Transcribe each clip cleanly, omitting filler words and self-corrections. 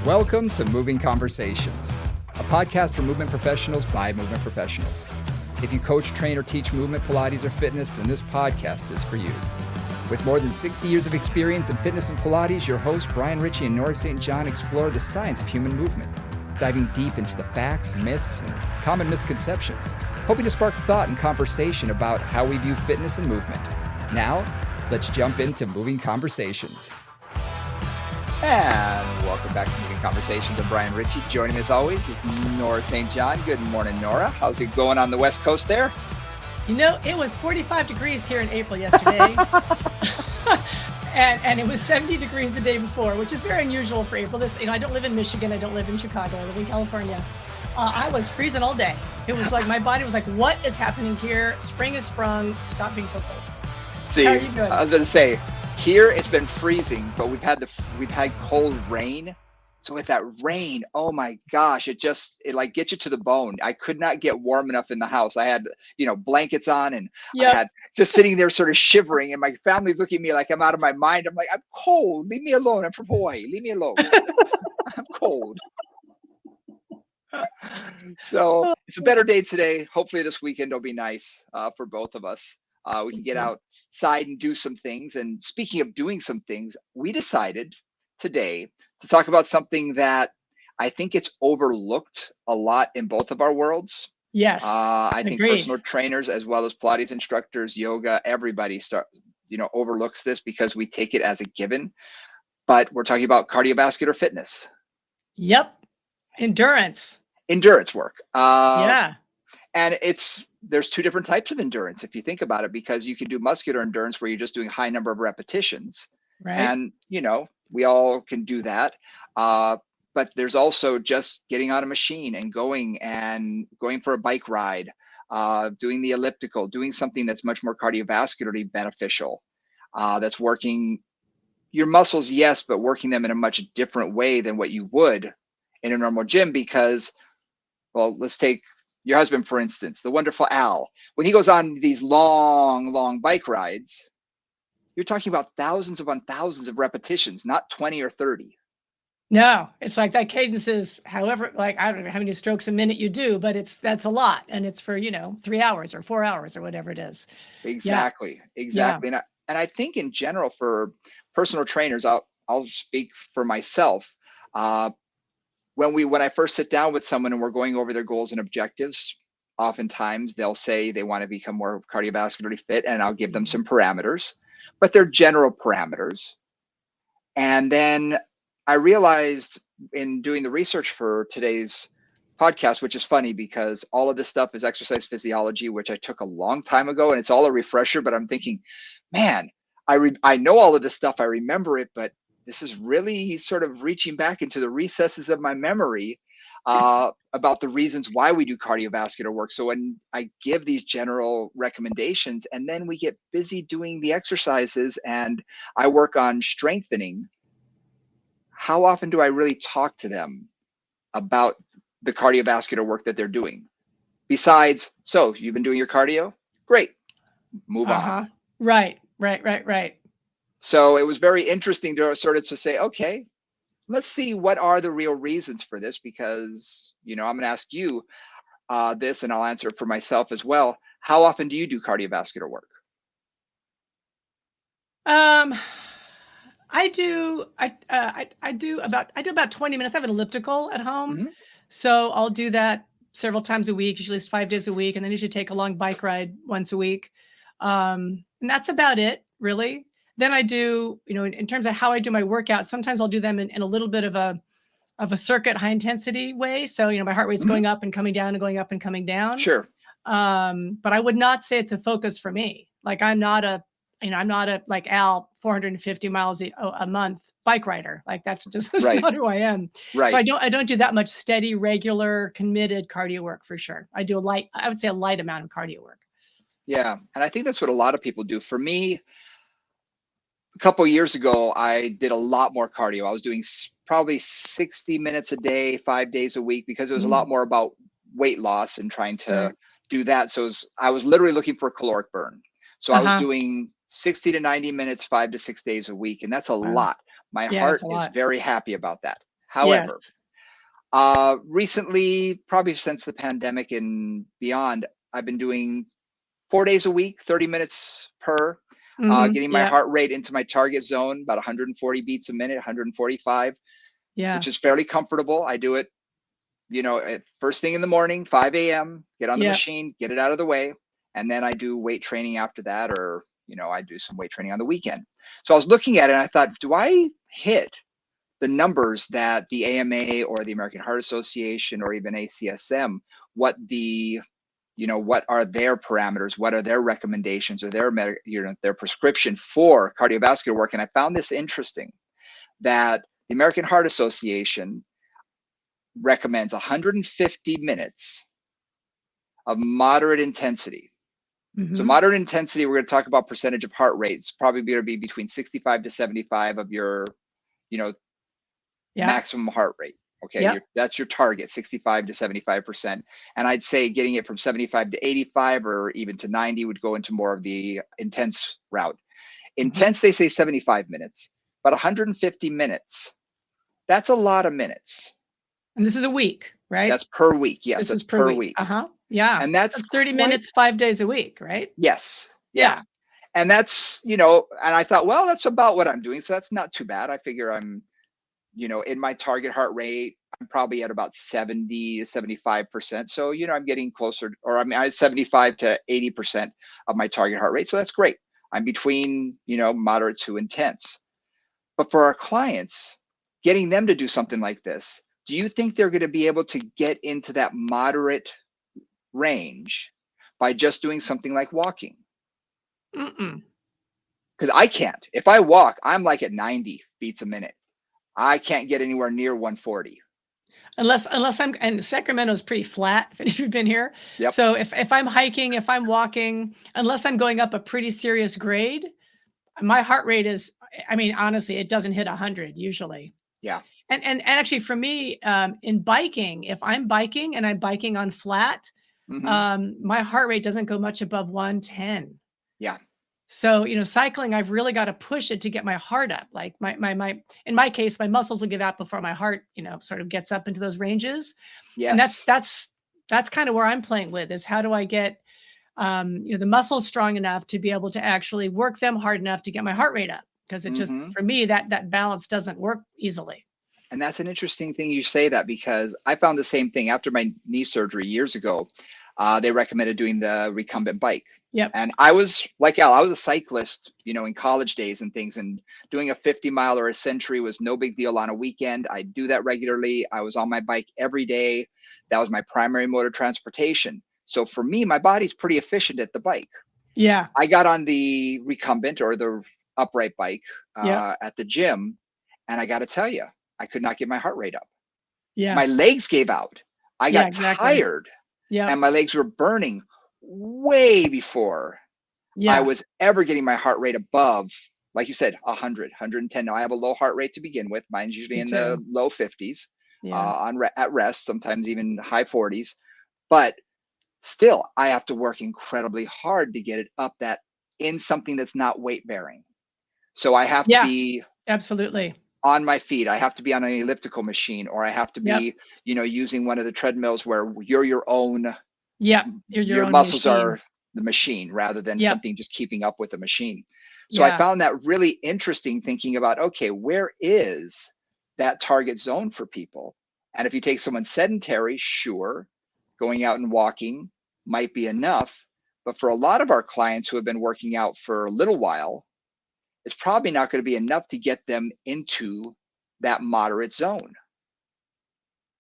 Welcome to Moving Conversations, a podcast for movement professionals by movement professionals. If you coach, train, or teach movement, Pilates, or fitness, then this podcast is for you. With more than 60 years of experience in fitness and Pilates, your hosts Brian Ritchie and Nora St. John explore the science of human movement, diving deep into the facts, myths, and common misconceptions, hoping to spark thought and conversation about how we view fitness and movement. Now, let's jump into Moving Conversations. And welcome back to Moving Conversations with Brian Ritchie. Joining me as always is Nora St. John. Good morning, Nora. How's it going on the West Coast there? You know, it was 45 degrees here in April yesterday. and it was 70 degrees the day before, which is very unusual for April. I don't live in Michigan. I don't live in Chicago. I live in California. I was freezing all day. It was like my body was like, what is happening here? Spring has sprung. Stop being so cold. See, how are you doing? I was going to say, here it's been freezing, but we've had cold rain. So with that rain, oh my gosh, it like gets you to the bone. I could not get warm enough in the house. I had, blankets on and I had just sitting there sort of shivering, and my family's looking at me like I'm out of my mind. I'm like, I'm cold. Leave me alone. I'm from Hawaii. Leave me alone. I'm cold. So it's a better day today. Hopefully this weekend will be nice for both of us. We can get outside and do some things. And speaking of doing some things, we decided today to talk about something that I think it's overlooked a lot in both of our worlds. Yes. I think personal trainers as well as Pilates instructors, yoga, everybody overlooks this because we take it as a given. But we're talking about cardiovascular fitness. Yep. Endurance work. And there's two different types of endurance if you think about it, because you can do muscular endurance where you're just doing high number of repetitions. Right. And, we all can do that. But there's also just getting on a machine and going for a bike ride, doing the elliptical, doing something that's much more cardiovascularly beneficial. That's working your muscles, yes, but working them in a much different way than what you would in a normal gym because, well, let's take your husband, for instance, the wonderful Al. When he goes on these long bike rides, you're talking about thousands upon thousands of repetitions, not 20 or 30. No, it's like that cadence is however, like, I don't know how many strokes a minute you do, but that's a lot. And it's for, 3 hours or 4 hours or whatever it is. Exactly. Yeah. And I think in general for personal trainers, I'll speak for myself. When I first sit down with someone and we're going over their goals and objectives, oftentimes they'll say they want to become more cardiovascularly fit, and I'll give them some parameters, but they're general parameters. And then I realized in doing the research for today's podcast, which is funny because all of this stuff is exercise physiology, which I took a long time ago, and it's all a refresher, but I'm thinking, man, I know all of this stuff. I remember it, but this is really sort of reaching back into the recesses of my memory about the reasons why we do cardiovascular work. So when I give these general recommendations and then we get busy doing the exercises and I work on strengthening, how often do I really talk to them about the cardiovascular work that they're doing? Besides, so you've been doing your cardio? Great. Move on. Right. So it was very interesting to sort of say, okay, let's see what are the real reasons for this, because, I'm going to ask you this and I'll answer it for myself as well. How often do you do cardiovascular work? I do about 20 minutes. I have an elliptical at home. Mm-hmm. So I'll do that several times a week, usually it's 5 days a week. And then usually take a long bike ride once a week. And that's about it, really. Then I do, in terms of how I do my workouts, sometimes I'll do them in a little bit of a circuit high intensity way. So, my heart rate's going up and coming down and going up and coming down. Sure. But I would not say it's a focus for me. Like I'm not a like Al 450 miles a month bike rider. Like that's not who I am. Right. So I don't do that much steady, regular, committed cardio work for sure. I do I would say a light amount of cardio work. Yeah. And I think that's what a lot of people do. For me, a couple of years ago, I did a lot more cardio. I was doing probably 60 minutes a day, 5 days a week, because it was a lot more about weight loss and trying to do that. So I was literally looking for a caloric burn. So I was doing 60 to 90 minutes, 5 to 6 days a week. And that's a lot. My heart is very happy about that. Yes. However, recently, probably since the pandemic and beyond, I've been doing 4 days a week, 30 minutes per, getting my Yeah. heart rate into my target zone, about 140 beats a minute, 145, Yeah. which is fairly comfortable. I do it, at first thing in the morning, 5 a.m., get on the Yeah. machine, get it out of the way. And then I do weight training after that, or, I do some weight training on the weekend. So I was looking at it and I thought, do I hit the numbers that the AMA or the American Heart Association or even ACSM, what are their parameters, what are their recommendations or their prescription for cardiovascular work? And I found this interesting, that the American Heart Association recommends 150 minutes of moderate intensity. So moderate intensity, we're going to talk about percentage of heart rates, probably going to be between 65 to 75 of your, maximum heart rate. Okay, that's your target, 65 to 75%. And I'd say getting it from 75 to 85 or even to 90 would go into more of the intense route. Intense, they say 75 minutes, but 150 minutes, that's a lot of minutes. And this is a week, right? That's per week. Yes, this that's is per week. Yeah. And that's 30 minutes, 5 days a week, right? Yes. Yeah. And that's, and I thought, well, that's about what I'm doing. So that's not too bad. I figure I'm, in my target heart rate, I'm probably at about 70 to 75%. So, I'm getting closer, or I'm at 75 to 80% of my target heart rate. So that's great. I'm between, moderate to intense. But for our clients, getting them to do something like this, do you think they're going to be able to get into that moderate range by just doing something like walking? Because I can't. If I walk, I'm like at 90 beats a minute. I can't get anywhere near 140. Unless and Sacramento's pretty flat if you've been here. Yep. So if I'm hiking, if I'm walking, unless I'm going up a pretty serious grade, my heart rate is, honestly, it doesn't hit 100 usually. Yeah. And actually for me, in biking, if I'm biking and I'm biking on flat, my heart rate doesn't go much above 110. Yeah. So, cycling, I've really got to push it to get my heart up. Like in my case, my muscles will give out before my heart, sort of gets up into those ranges. Yes. And that's kind of where I'm playing with, is how do I get, the muscles strong enough to be able to actually work them hard enough to get my heart rate up. Because it just, for me, that balance doesn't work easily. And that's an interesting thing you say that, because I found the same thing after my knee surgery years ago. They recommended doing the recumbent bike. Yep. And I was like Al, I was a cyclist, in college days and things, and doing a 50 mile or a century was no big deal on a weekend. I do that regularly. I was on my bike every day. That was my primary mode of transportation. So for me, my body's pretty efficient at the bike. Yeah. I got on the recumbent or the upright bike at the gym, and I got to tell you, I could not get my heart rate up. Yeah. My legs gave out. I got tired. Yeah. And my legs were burning way before I was ever getting my heart rate above, like you said, 100, 110. Now I have a low heart rate to begin with. Mine's usually in the low 50s at rest, sometimes even high 40s. But still, I have to work incredibly hard to get it up that in something that's not weight bearing. So I have to be absolutely on my feet. I have to be on an elliptical machine, or I have to be, using one of the treadmills where you're your own. Your muscles machine. Are the machine rather than something just keeping up with the machine. So I found that really interesting, thinking about, okay, where is that target zone for people? And if you take someone sedentary, sure, going out and walking might be enough. But for a lot of our clients who have been working out for a little while, it's probably not going to be enough to get them into that moderate zone.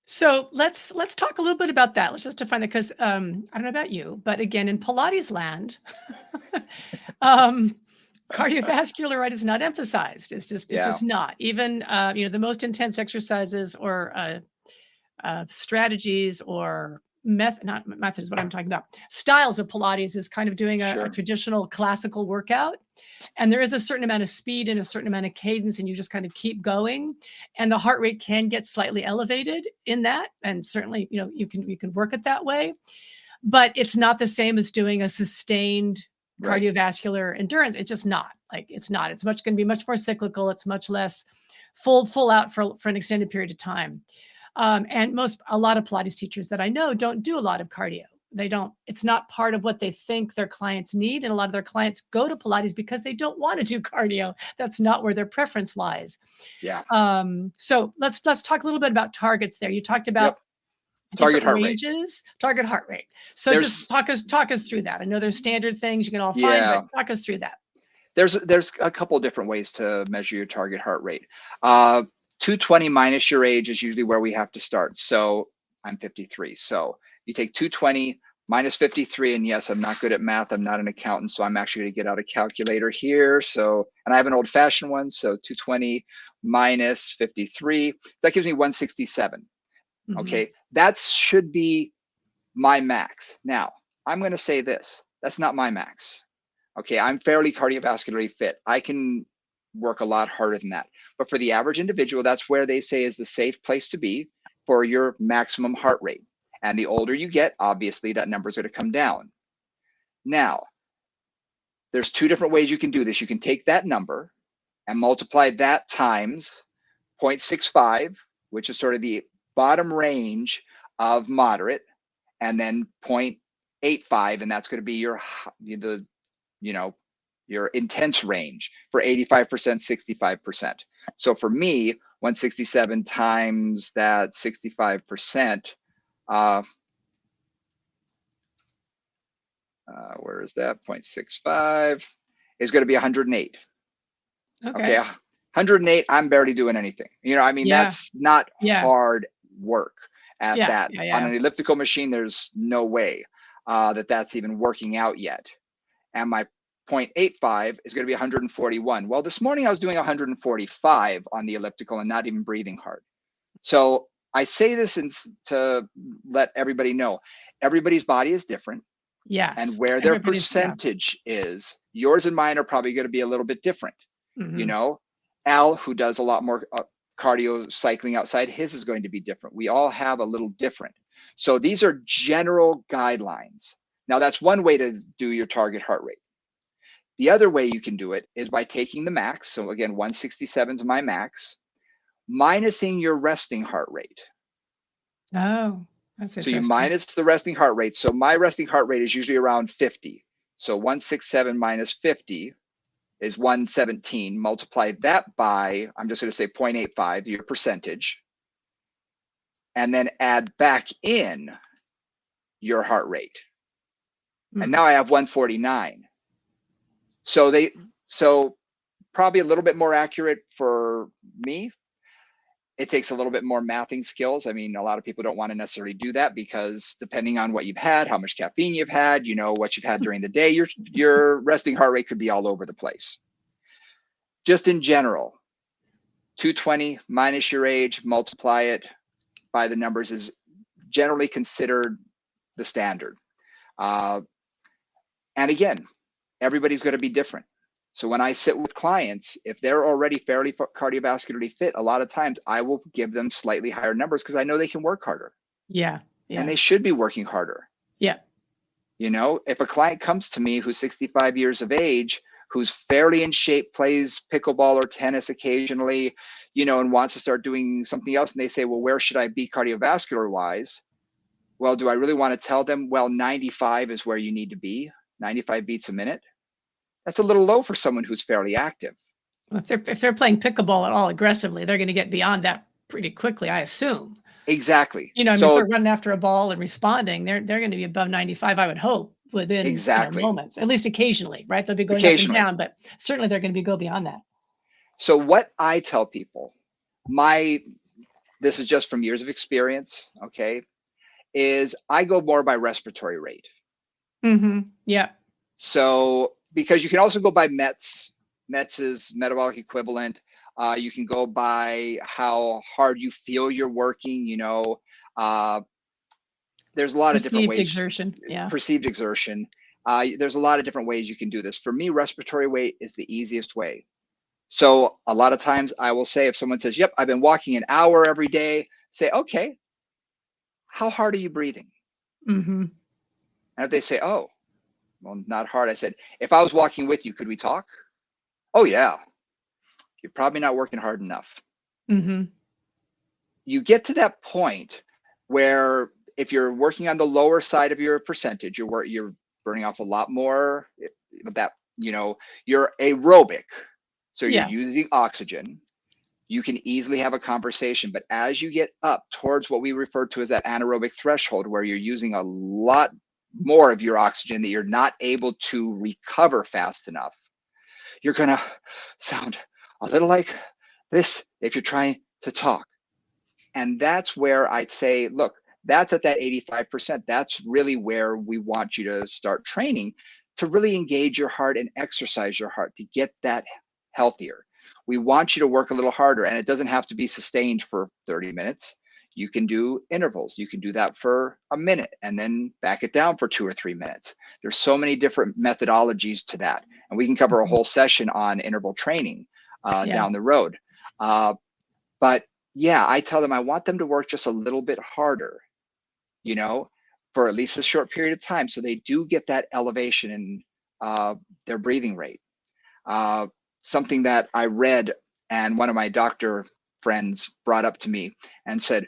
So let's talk a little bit about that. Let's just define that, because I don't know about you, but again, in Pilates land, cardiovascular right is not emphasized. It's just not. Even the most intense exercises or strategies or not methods, what I'm talking about, styles of Pilates is kind of doing a traditional classical workout. And there is a certain amount of speed and a certain amount of cadence, and you just kind of keep going. And the heart rate can get slightly elevated in that. And certainly, you can work it that way. But it's not the same as doing a sustained cardiovascular endurance. It's just not. It's not. It's going to be much more cyclical. It's much less full out for an extended period of time. And a lot of Pilates teachers that I know don't do a lot of cardio. They don't, it's not part of what they think their clients need. And a lot of their clients go to Pilates because they don't want to do cardio. That's not where their preference lies. Yeah. So let's talk a little bit about targets there. You talked about target different heart ranges, target heart rate. So just talk us through that. I know there's standard things you can all find, but talk us through that. There's a couple of different ways to measure your target heart rate. 220 minus your age is usually where we have to start. So I'm 53. So you take 220 minus 53, and yes, I'm not good at math. I'm not an accountant, so I'm actually going to get out a calculator here. So, and I have an old-fashioned one. So 220 minus 53, that gives me 167. Mm-hmm. Okay, that should be my max. Now, I'm going to say this. That's not my max. Okay, I'm fairly cardiovascularly fit. I can work a lot harder than that. But for the average individual, that's where they say is the safe place to be for your maximum heart rate. And the older you get, obviously, that number is going to come down. Now, there's two different ways you can do this. You can take that number and multiply that times 0.65, which is sort of the bottom range of moderate, and then 0.85, and that's going to be your intense range for 85%, 65%. So for me, 167 times that 65%, where is that? 0.65 is going to be 108. Okay. 108, I'm barely doing anything. That's not hard work at that. On an elliptical machine, there's no way that's even working out yet. And my 0.85 is going to be 141. Well, this morning I was doing 145 on the elliptical and not even breathing hard. So I say this to let everybody know, everybody's body is different. Yes. And where their percentage is, yours and mine are probably going to be a little bit different. Mm-hmm. Al, who does a lot more cardio cycling outside, his is going to be different. We all have a little different. So these are general guidelines. Now, that's one way to do your target heart rate. The other way you can do it is by taking the max. So again, 167 is my max, minusing your resting heart rate. Oh, that's interesting. So you minus the resting heart rate. So my resting heart rate is usually around 50. So 167 minus 50 is 117. Multiply that by, I'm just going to say 0.85, your percentage, and then add back in your heart rate. And now I have 149. So probably a little bit more accurate for me. It takes a little bit more mathing skills. I mean, a lot of people don't want to necessarily do that because depending on what you've had, how much caffeine you've had, what you've had during the day, your resting heart rate could be all over the place. Just in general, 220 minus your age, multiply it by the numbers is generally considered the standard. And again, everybody's going to be different. So when I sit with clients, if they're already fairly cardiovascularly fit, a lot of times I will give them slightly higher numbers because I know they can work harder. Yeah. And they should be working harder. Yeah. If a client comes to me who's 65 years of age, who's fairly in shape, plays pickleball or tennis occasionally, and wants to start doing something else, and they say, well, where should I be cardiovascular wise? Well, do I really want to tell them, well, 95 is where you need to be, 95 beats a minute? That's a little low for someone who's fairly active. Well, if they're playing pickleball at all aggressively, they're going to get beyond that pretty quickly, I assume. Exactly. If they're running after a ball and responding, they're going to be above 95, I would hope, within moments, at least occasionally, right? They'll be going up and down, but certainly they're going to go beyond that. So what I tell people, this is just from years of experience, okay, is I go more by respiratory rate. Mm-hmm. Yeah. So because you can also go by METs. METs is metabolic equivalent. You can go by how hard you feel you're working. There's a lot of different ways. Exertion. Yeah. Perceived exertion. There's a lot of different ways you can do this. For me, respiratory rate is the easiest way. So a lot of times I will say, if someone says, yep, I've been walking an hour every day, say, okay, how hard are you breathing? Mm-hmm. And if they say, oh, well, not hard. I said, if I was walking with you, could we talk? Oh, yeah. You're probably not working hard enough. Mm-hmm. You get to that point where if you're working on the lower side of your percentage, you're burning off a lot more that, you're aerobic. So you're Yeah. using oxygen. You can easily have a conversation. But as you get up towards what we refer to as that anaerobic threshold, where you're using a lot more of your oxygen that you're not able to recover fast enough, you're going to sound a little like this if you're trying to talk. And that's where I'd say, look, that's at that 85%. That's really where we want you to start training, to really engage your heart and exercise your heart to get that healthier. We want you to work a little harder, and it doesn't have to be sustained for 30 minutes. You can do intervals. You can do that for a minute and then back it down for 2 or 3 minutes. There's so many different methodologies to that. And we can cover a whole session on interval training down the road. But yeah, I tell them I want them to work just a little bit harder, for at least a short period of time, so they do get that elevation in their breathing rate. Something that I read and one of my doctor friends brought up to me and said,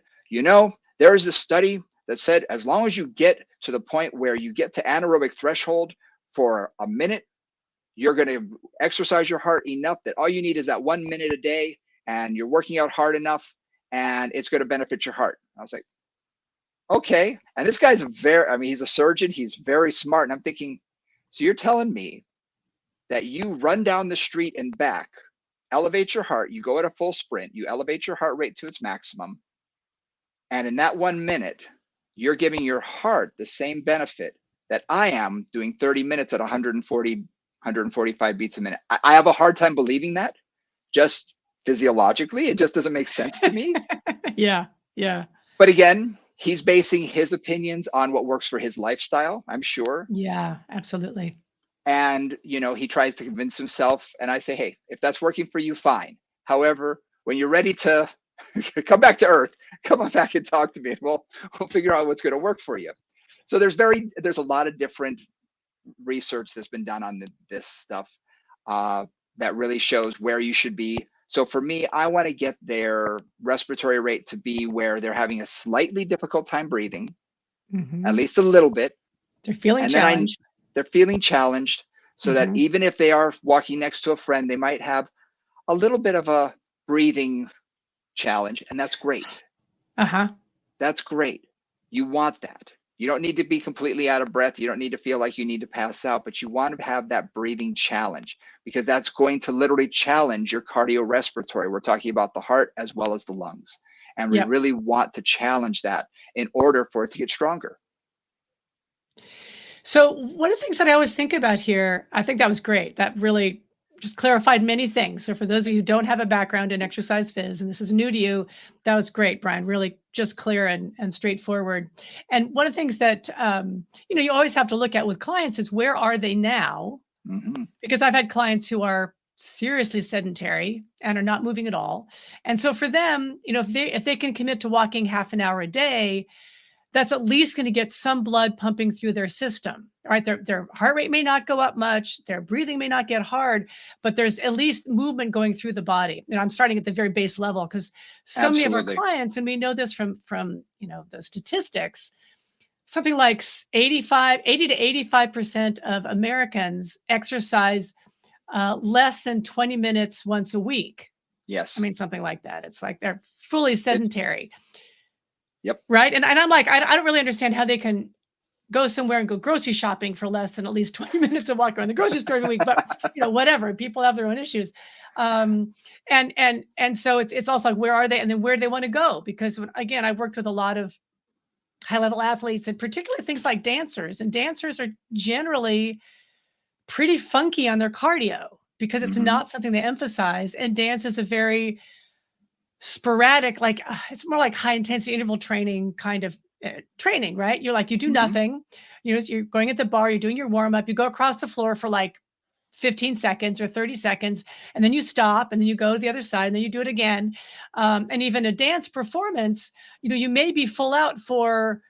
there's a study that said as long as you get to the point where you get to anaerobic threshold for a minute, you're going to exercise your heart enough that all you need is that 1 minute a day, and you're working out hard enough, and it's going to benefit your heart. I was like, okay. And this guy's he's a surgeon. He's very smart. And I'm thinking, so you're telling me that you run down the street and back, elevate your heart, you go at a full sprint, you elevate your heart rate to its maximum, and in that 1 minute, you're giving your heart the same benefit that I am doing 30 minutes at 140, 145 beats a minute. I have a hard time believing that, just physiologically. It just doesn't make sense to me. Yeah. But again, he's basing his opinions on what works for his lifestyle, I'm sure. Yeah, absolutely. And, he tries to convince himself. And I say, hey, if that's working for you, fine. However, when you're ready to come back to earth, come on back and talk to me, and we'll figure out what's going to work for you. So there's a lot of different research that's been done on this stuff that really shows where you should be. So for me, I want to get their respiratory rate to be where they're having a slightly difficult time breathing, at least a little bit. They're feeling challenged. They're feeling challenged, so that even if they are walking next to a friend, they might have a little bit of a breathing challenge, and that's great. That's great. You want that. You don't need to be completely out of breath. You don't need to feel like you need to pass out, but you want to have that breathing challenge, because that's going to literally challenge your cardiorespiratory. We're talking about the heart as well as the lungs. And we really want to challenge that in order for it to get stronger. So one of the things that I always think about here, I think that was great. That really just clarified many things. So for those of you who don't have a background in exercise phys, and this is new to you, that was great, Brian, really just clear and straightforward. And one of the things that, you always have to look at with clients is, where are they now? Because I've had clients who are seriously sedentary and are not moving at all. And so for them, if they can commit to walking half an hour a day, that's at least going to get some blood pumping through their system, right? Their heart rate may not go up much, their breathing may not get hard, but there's at least movement going through the body. I'm starting at the very base level, because so many of our clients, and we know this from the statistics, something like 80 to 85% of Americans exercise less than 20 minutes once a week. Yes. Something like that. It's like they're fully sedentary. Yep. Right. And I'm like, I don't really understand how they can go somewhere and go grocery shopping for less than at least 20 minutes of walk around the grocery store every week. But whatever, people have their own issues. And so it's also like, where are they? And then where do they want to go? Because again, I've worked with a lot of high level athletes, and particularly things like dancers. And dancers are generally pretty funky on their cardio, because it's not something they emphasize. And dance is a very sporadic, it's more like high intensity interval training kind of training, right? You're like, you do nothing, you're going at the bar, you're doing your warm up, you go across the floor for like 15 seconds or 30 seconds, and then you stop, and then you go to the other side, and then you do it again. And even a dance performance, you may be full out for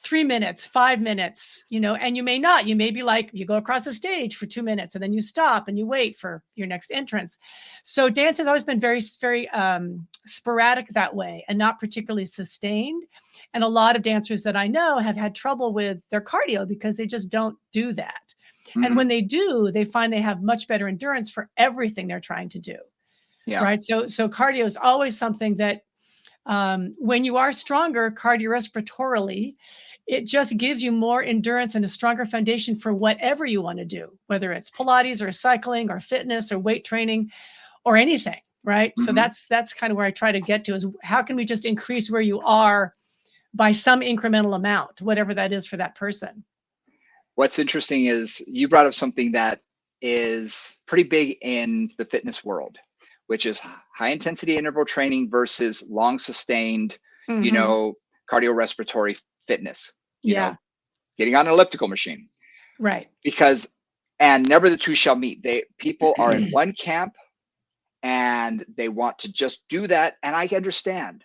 3 minutes, 5 minutes, and you may not. You may be like, you go across the stage for 2 minutes and then you stop and you wait for your next entrance. So dance has always been very, very sporadic that way and not particularly sustained. And a lot of dancers that I know have had trouble with their cardio because they just don't do that. And Mhm. when they do, they find they have much better endurance for everything they're trying to do. Yeah. Right. So cardio is always something that when you are stronger cardiorespiratorily, it just gives you more endurance and a stronger foundation for whatever you want to do, whether it's Pilates or cycling or fitness or weight training or anything. Right. So Mhm. that's kind of where I try to get to is how can we just increase where you are by some incremental amount, whatever that is for that person. What's interesting is you brought up something that is pretty big in the fitness world, which is high intensity interval training versus long sustained, Mm-hmm. cardiorespiratory fitness, Yeah. getting on an elliptical machine. Right. Because, and never the two shall meet. People are in one camp and they want to just do that. And I understand.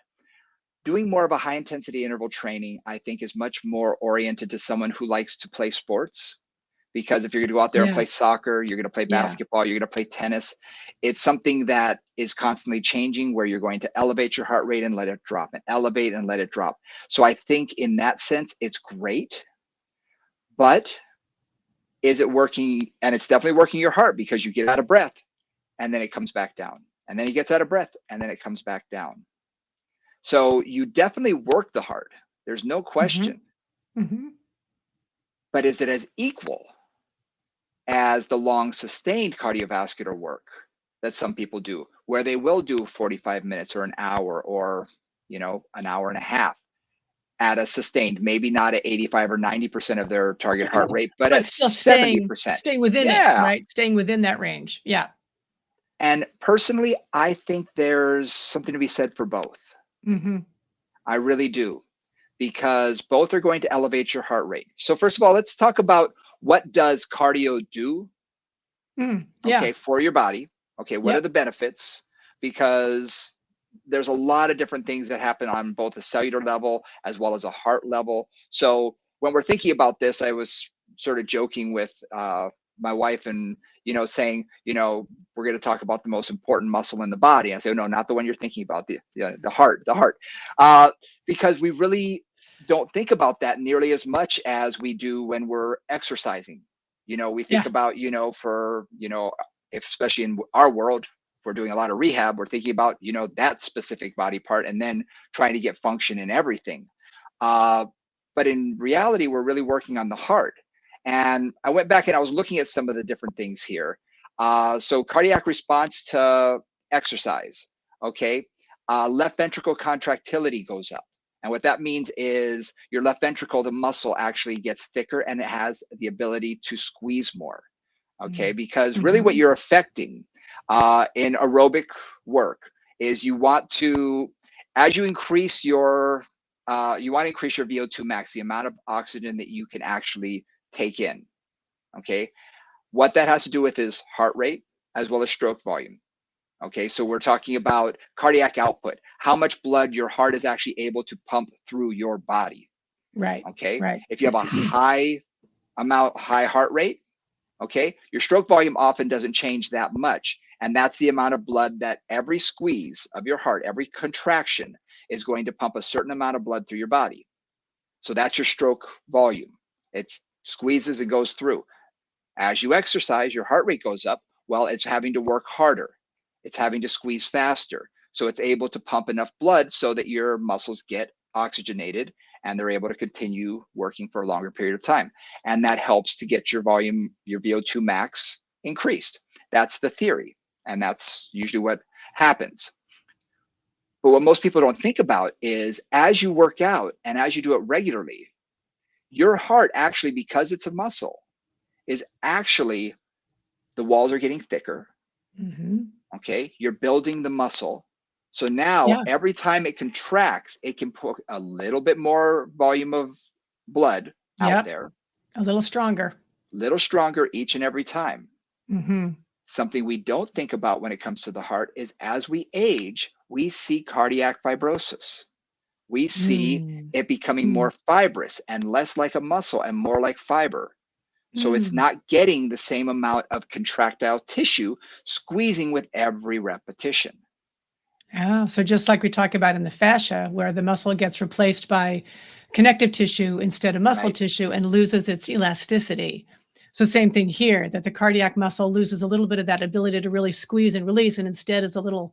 Doing more of a high intensity interval training, I think, is much more oriented to someone who likes to play sports. Because if you're going to go out there and Yeah. play soccer, you're going to play Yeah. basketball, you're going to play tennis, it's something that is constantly changing where you're going to elevate your heart rate and let it drop and elevate and let it drop. So I think in that sense, it's great. But is it working? And it's definitely working your heart because you get out of breath and then it comes back down. And then he gets out of breath and then it comes back down. So you definitely work the heart. There's no question. Mm-hmm. Mm-hmm. But is it as equal as the long sustained cardiovascular work that some people do, where they will do 45 minutes or an hour or, an hour and a half at a sustained, maybe not at 85 or 90% of their target heart rate, but at still 70%. staying within it, Yeah. right? Staying within that range. Yeah. And personally, I think there's something to be said for both. Mm-hmm. I really do, because both are going to elevate your heart rate. So first of all, let's talk about what does cardio do, Yeah. for your body. Okay, what are Yep. the benefits? Because there's a lot of different things that happen on both a cellular level as well as a heart level. So when we're thinking about this, I was sort of joking with my wife and, saying, we're going to talk about the most important muscle in the body. And I say, no, not the one you're thinking about, the heart, because we really don't think about that nearly as much as we do when we're exercising. We think Yeah. about, if, especially in our world, if we're doing a lot of rehab, we're thinking about, that specific body part and then trying to get function in everything. But in reality, we're really working on the heart. And I went back and I was looking at some of the different things here. So cardiac response to exercise, okay? Left ventricle contractility goes up. And what that means is your left ventricle, the muscle actually gets thicker and it has the ability to squeeze more, okay? Because really what you're affecting in aerobic work is you want to, as you increase your, VO2 max, the amount of oxygen that you can actually take in, okay? What that has to do with is heart rate as well as stroke volume. Okay, so we're talking about cardiac output, how much blood your heart is actually able to pump through your body. Right. Okay, Right. if you have a high heart rate, okay, your stroke volume often doesn't change that much. And that's the amount of blood that every squeeze of your heart, every contraction is going to pump a certain amount of blood through your body. So that's your stroke volume. It squeezes and goes through. As you exercise, your heart rate goes up. Well, it's having to work harder. It's having to squeeze faster. So it's able to pump enough blood so that your muscles get oxygenated and they're able to continue working for a longer period of time. And that helps to get your volume, your VO2 max increased. That's the theory. And that's usually what happens. But what most people don't think about is as you work out and as you do it regularly, your heart actually, because it's a muscle, is actually, the walls are getting thicker. Okay, you're building the muscle. So now every time it contracts, it can put a little bit more volume of blood out there. A little stronger Each and every time. Something we don't think about when it comes to the heart is as we age, we see cardiac fibrosis. We see Mm. it becoming Mm. more fibrous and less like a muscle and more like fiber. So it's Mm. not getting the same amount of contractile tissue squeezing with every repetition. Oh, so just like we talk about in the fascia, where the muscle gets replaced by connective tissue instead of muscle Right. tissue and loses its elasticity. So same thing here, that the cardiac muscle loses a little bit of that ability to really squeeze and release, and instead is a little,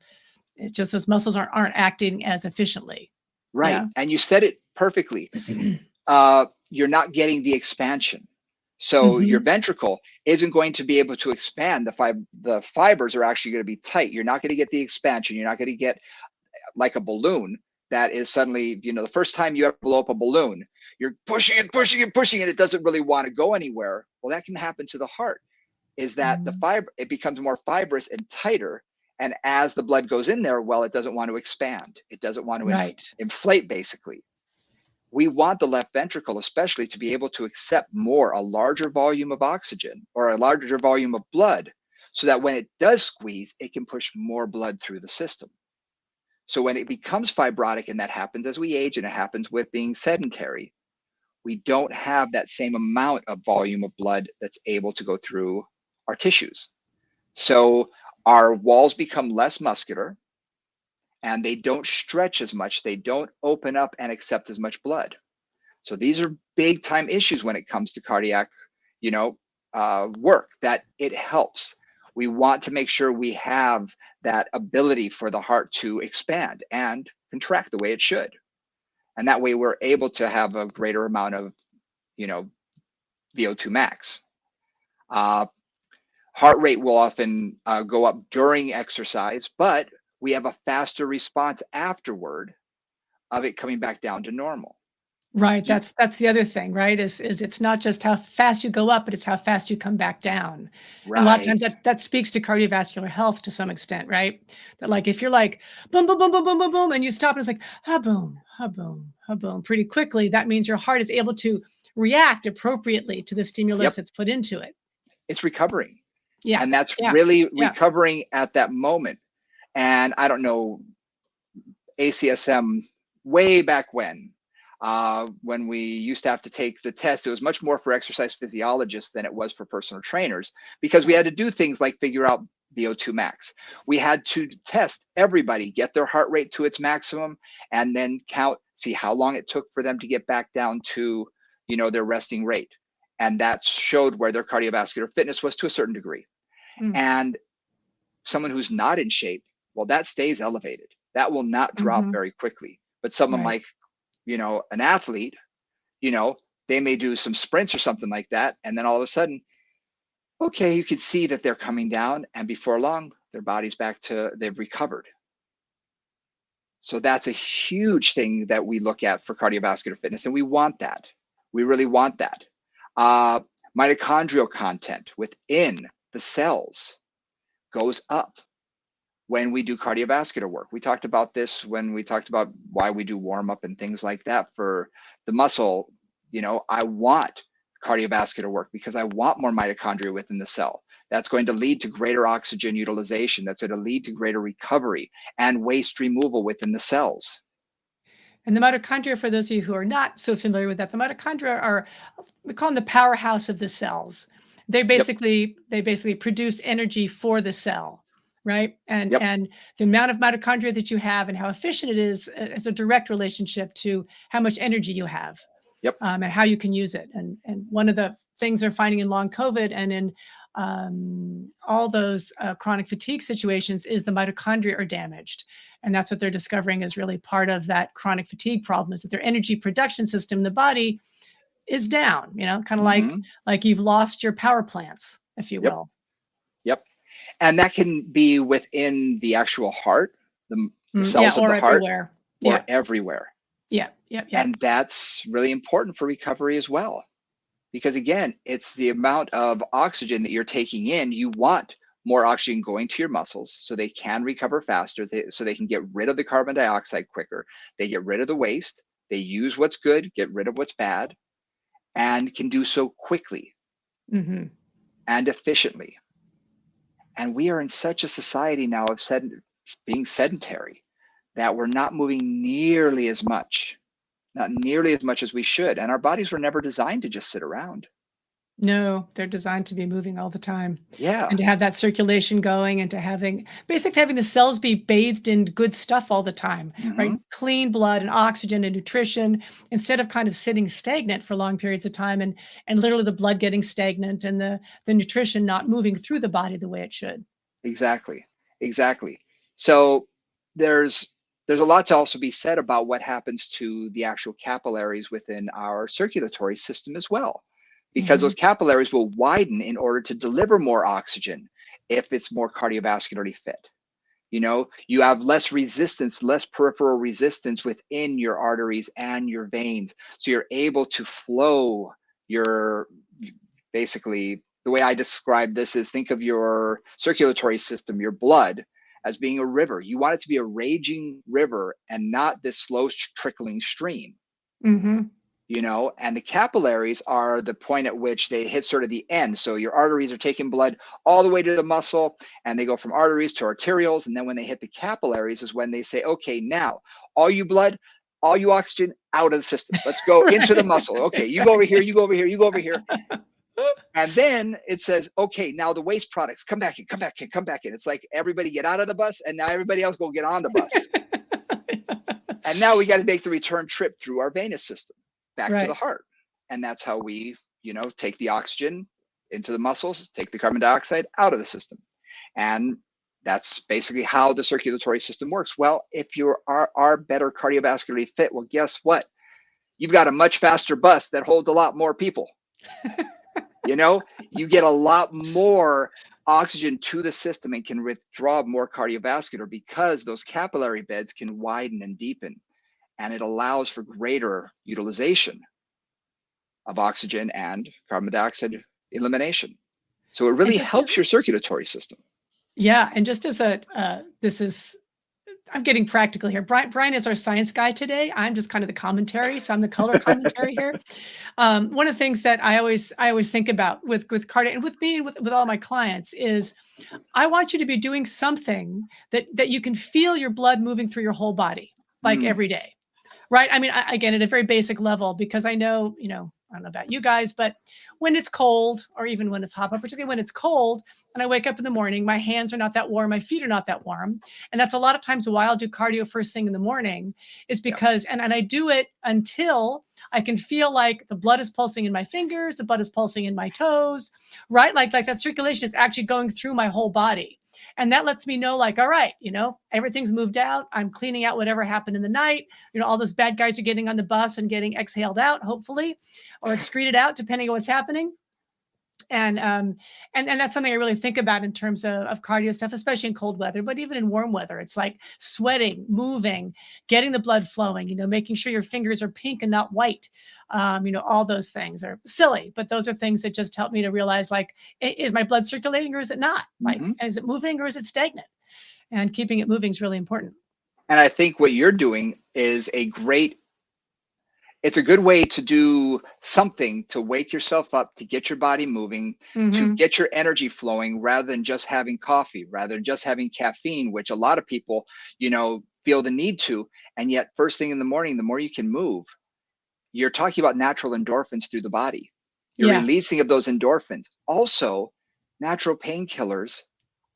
it just those muscles aren't acting as efficiently. Right. Yeah. And you said it perfectly. You're not getting the expansion. So your Hmm. ventricle isn't going to be able to expand. The fibers are actually going to be tight. You're not going to get the expansion. You're not going to get like a balloon that is suddenly, the first time you ever blow up a balloon, you're pushing it, pushing it, pushing it. It doesn't really want to go anywhere. Well, that can happen to the heart. Is that the Mm. fiber? It becomes more fibrous and tighter. And as the blood goes in there, well, it doesn't want to expand. It doesn't want to Right. inflate, basically. We want the left ventricle, especially, to be able to accept a larger volume of oxygen or a larger volume of blood, so that when it does squeeze, it can push more blood through the system. So when it becomes fibrotic, and that happens as we age and it happens with being sedentary, we don't have that same amount of volume of blood that's able to go through our tissues. So our walls become less muscular and they don't stretch as much. They don't open up and accept as much blood. So these are big time issues when it comes to cardiac, work, that it helps. We want to make sure we have that ability for the heart to expand and contract the way it should. And that way we're able to have a greater amount of, you know, VO2 max. Uh, Heart rate will often go up during exercise, but we have a faster response afterward of it coming back down to normal. Right. You, That's the other thing, right? Is it's not just how fast you go up, but it's how fast you come back down. And a lot of right. times that speaks to cardiovascular health to some extent, right? That like if you're like boom, boom, boom, boom, boom, boom, boom, and you stop and it's like ha boom, ha boom, ha boom, pretty quickly, that means your heart is able to react appropriately to the stimulus Yep. that's put into it. It's recovering. Yeah. And that's Yeah. really Yeah. recovering at that moment. And I don't know, ACSM way back when we used to have to take the test, it was much more for exercise physiologists than it was for personal trainers, because we Right. had to do things like figure out VO2 max. We had to test everybody, get their heart rate to its maximum, and then count, see how long it took for them to get back down to, their resting rate. And that showed where their cardiovascular fitness was to a certain degree. Mm. And someone who's not in shape, well, that stays elevated. That will not drop Hmm. very quickly. But someone Right. like, an athlete, you know, they may do some sprints or something like that. And then all of a sudden, okay, you can see that they're coming down. And before long, their body's back to, they've recovered. So that's a huge thing that we look at for cardiovascular fitness. And we want that. We really want that. Uh, Mitochondrial content within the cells goes up when we do cardiovascular work. We talked about this when we talked about why we do warm up and things like that for the muscle. I want cardiovascular work because I want more mitochondria within the cell. That's going to lead to greater oxygen utilization. That's going to lead to greater recovery and waste removal within the cells. And the mitochondria, for those of you who are not so familiar with that, the mitochondria are, we call them the powerhouse of the cells. They Yep, basically produce energy for the cell, right? yep, And the amount of mitochondria that you have and how efficient it is a direct relationship to how much energy you have, yep. and how you can use it. And one of the things they're finding in long COVID and in all those chronic fatigue situations is the mitochondria are damaged. And that's what they're discovering is really part of that chronic fatigue problem, is that their energy production system in the body is down, kind of Mm-hmm. like you've lost your power plants, if you Yep, will. yep. And that can be within the actual heart, the Yeah, cells of or the heart, everywhere. or Yeah, everywhere. yeah, yeah, yeah. And that's really important for recovery as well. Because again, it's the amount of oxygen that you're taking in. You want more oxygen going to your muscles so they can recover faster, so they can get rid of the carbon dioxide quicker. They get rid of the waste. They use what's good, get rid of what's bad, and can do so quickly Hmm. and efficiently. And we are in such a society now of being sedentary that we're not moving nearly as much, not nearly as much as we should. And our bodies were never designed to just sit around. No, they're designed to be moving all the time Yeah. and to have that circulation going and to basically having the cells be bathed in good stuff all the time, right? Hmm. Clean blood and oxygen and nutrition instead of kind of sitting stagnant for long periods of time and literally the blood getting stagnant and the nutrition not moving through the body the way it should. Exactly. Exactly. So there's a lot to also be said about what happens to the actual capillaries within our circulatory system as well, because those Mhm. capillaries will widen in order to deliver more oxygen if it's more cardiovascularly fit. You have less resistance, less peripheral resistance within your arteries and your veins. So you're able to flow your, basically, the way I describe this is, think of your circulatory system, your blood, as being a river. You want it to be a raging river and not this slow trickling stream. Mhm. And the capillaries are the point at which they hit sort of the end. So your arteries are taking blood all the way to the muscle, and they go from arteries to arterioles. And then when they hit the capillaries is when they say, okay, now all you blood, all you oxygen out of the system. Let's go into the Right. muscle. Okay, you go over here, Exactly. you go over here, you go over here. And then it says, okay, now the waste products, come back in, come back in, come back in. It's like everybody get out of the bus, and now everybody else go get on the bus. And now we got to make the return trip through our venous system back to the Right. heart. And that's how we, take the oxygen into the muscles, take the carbon dioxide out of the system. And that's basically how the circulatory system works. Well, if you are better cardiovascularly fit, well, guess what? You've got a much faster bus that holds a lot more people. You get a lot more oxygen to the system and can withdraw more cardiovascular because those capillary beds can widen and deepen, and it allows for greater utilization of oxygen and carbon dioxide elimination. So it And really just as helps your circulatory system. Yeah, and just as this is I'm getting practical here. Brian is our science guy today. I'm just kind of the commentary, so I'm the color commentary here. One of the things that I always think about with cardio and with me with all my clients is I want you to be doing something that you can feel your blood moving through your whole body like Mm, every day. Right? I mean, again, at a very basic level, because I know, I don't know about you guys, but when it's cold or even when it's hot, but particularly when it's cold and I wake up in the morning, my hands are not that warm, my feet are not that warm. And that's a lot of times why I'll do cardio first thing in the morning is yeah. because, and I do it until I can feel like the blood is pulsing in my fingers, the blood is pulsing in my toes, right? Like that circulation is actually going through my whole body. And that lets me know, like, all right, everything's moved out. I'm cleaning out whatever happened in the night. All those bad guys are getting on the bus and getting exhaled out, hopefully, or excreted out, depending on what's happening. And that's something I really think about in terms of cardio stuff, especially in cold weather, but even in warm weather. It's like sweating, moving, getting the blood flowing, making sure your fingers are pink and not white. All those things are silly, but those are things that just help me to realize, like, is my blood circulating or is it not? Like, Hmm. is it moving or is it stagnant? And keeping it moving is really important. And I think what you're doing is it's a good way to do something to wake yourself up, to get your body moving, to Hmm. get your energy flowing rather than just having coffee, rather than just having caffeine, which a lot of people, feel the need to. And yet, first thing in the morning, the more you can move, you're talking about natural endorphins through the body. You're Yeah. releasing of those endorphins. Also, natural painkillers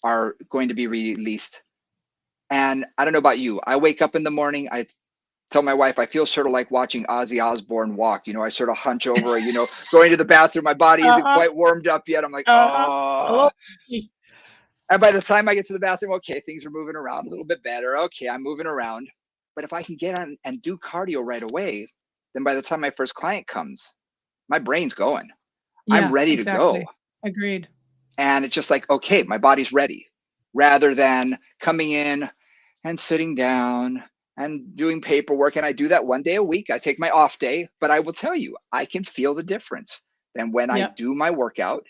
are going to be released. And I don't know about you. I wake up in the morning, I tell my wife I feel sort of like watching Ozzy Osbourne walk. I sort of hunch over, going to the bathroom. My body isn't Uh-huh. quite warmed up yet. I'm like, Uh-huh. Hello. oh. And by the time I get to the bathroom, okay, things are moving around a little bit better. Okay, I'm moving around. But if I can get on and do cardio right away, then by the time my first client comes, my brain's going. I'm Yeah, ready to go. exactly. Agreed. And it's just like, okay, my body's ready, rather than coming in and sitting down and doing paperwork. And I do that one day a week. I take my off day, but I will tell you, I can feel the difference. And when I Yep. do my workout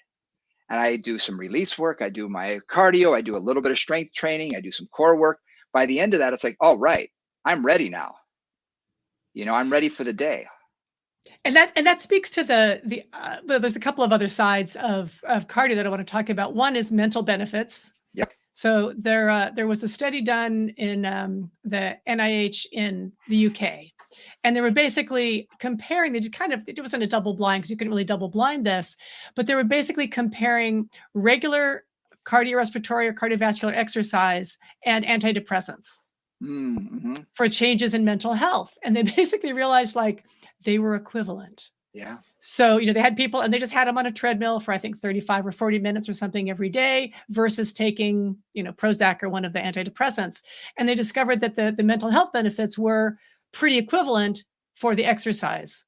and I do some release work, I do my cardio, I do a little bit of strength training, I do some core work. By the end of that, it's like, all right, I'm ready now. I'm ready for the day. And that speaks to well, there's a couple of other sides of cardio that I want to talk about. One is mental benefits. Yep. So there was a study done in the NIH in the UK, and they were basically comparing. They just it wasn't a double blind because you couldn't really double blind this, but they were basically comparing regular cardiorespiratory or cardiovascular exercise and antidepressants for changes in mental health, and they basically realized like they were equivalent. Yeah. So, they had people and they just had them on a treadmill for, I think, 35 or 40 minutes or something every day versus taking, Prozac or one of the antidepressants. And they discovered that the mental health benefits were pretty equivalent for the exercise,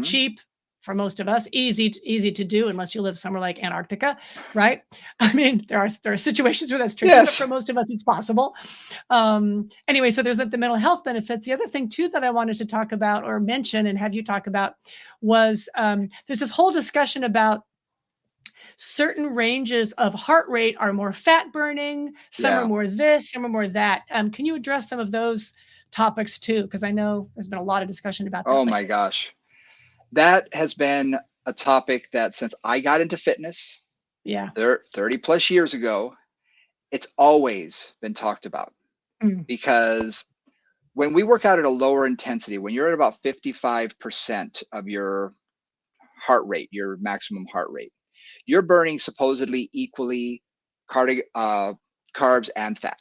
cheap for most of us, easy to do unless you live somewhere like Antarctica, right? I mean, there are situations where that's tricky, Yes. but for most of us, it's possible. Anyway, so there's the mental health benefits. The other thing too that I wanted to talk about or mention and have you talk about was there's this whole discussion about certain ranges of heart rate are more fat burning, some are more this, some are more that. Can you address some of those topics too? Because I know there's been a lot of discussion about that. Oh my gosh. That has been a topic that since I got into fitness, 30 plus years ago, it's always been talked about. Because when we work out at a lower intensity, when you're at about 55% of your heart rate, your maximum heart rate, you're burning supposedly equally carbs and fat.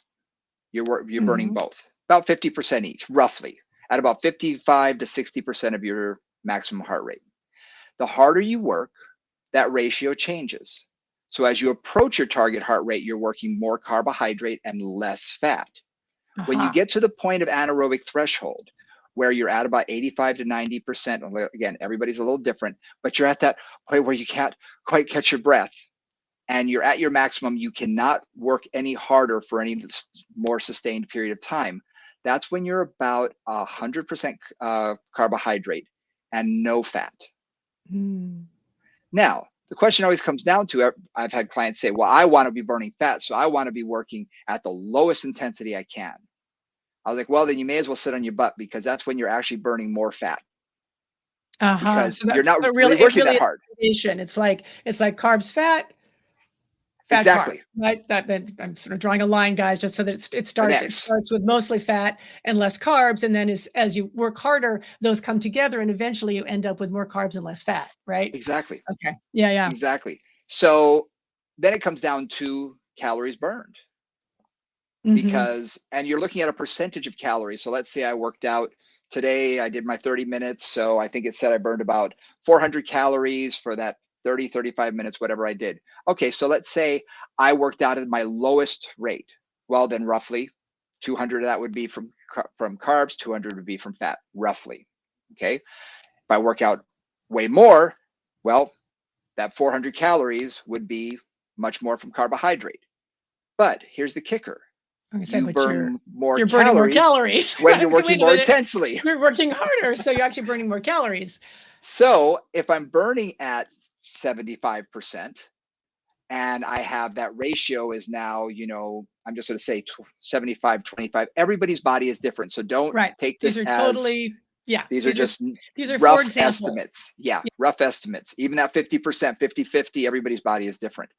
You're burning both, about 50% each, roughly, at about 55 to 60% of your maximum heart rate. The harder you work, that ratio changes. So as you approach your target heart rate, you're working more carbohydrate and less fat. When you get to the point of anaerobic threshold, where you're at about 85 to 90%, again, everybody's a little different, but you're at that point where you can't quite catch your breath and you're at your maximum, you cannot work any harder for any more sustained period of time. That's when you're about 100% carbohydrate and no fat. Now, the question always comes down to, I've had clients say, well, I want to be burning fat, so I want to be working at the lowest intensity I can. I was like, well, then you may as well sit on your butt because that's when you're actually burning more fat. Because so you're not really working that hard. It's like carbs, fat exactly. Carbs, right? That I'm sort of drawing a line, guys, just so that it starts with mostly fat and less carbs, and then as you work harder, those come together, and eventually you end up with more carbs and less fat, right? Exactly. Okay. Yeah. Exactly. So then it comes down to calories burned. Because, and you're looking at a percentage of calories. So let's say I worked out today, I did my 30 minutes. So I think it said I burned about 400 calories for that 30, 35 minutes, whatever I did. Okay, so let's say I worked out at my lowest rate. Well, then roughly 200 of that would be from carbs, 200 would be from fat, roughly. Okay, if I work out way more, well, that 400 calories would be much more from carbohydrate. But here's the kicker. You burn more calories when you're working more intensely. You're working harder, so you're actually burning more calories. So if I'm burning at 75% and I have that ratio is now, I'm just going to say 75, 25, everybody's body is different. So don't take this as totally, these are rough estimates. Yeah, rough estimates. Even at 50%, 50-50, everybody's body is different.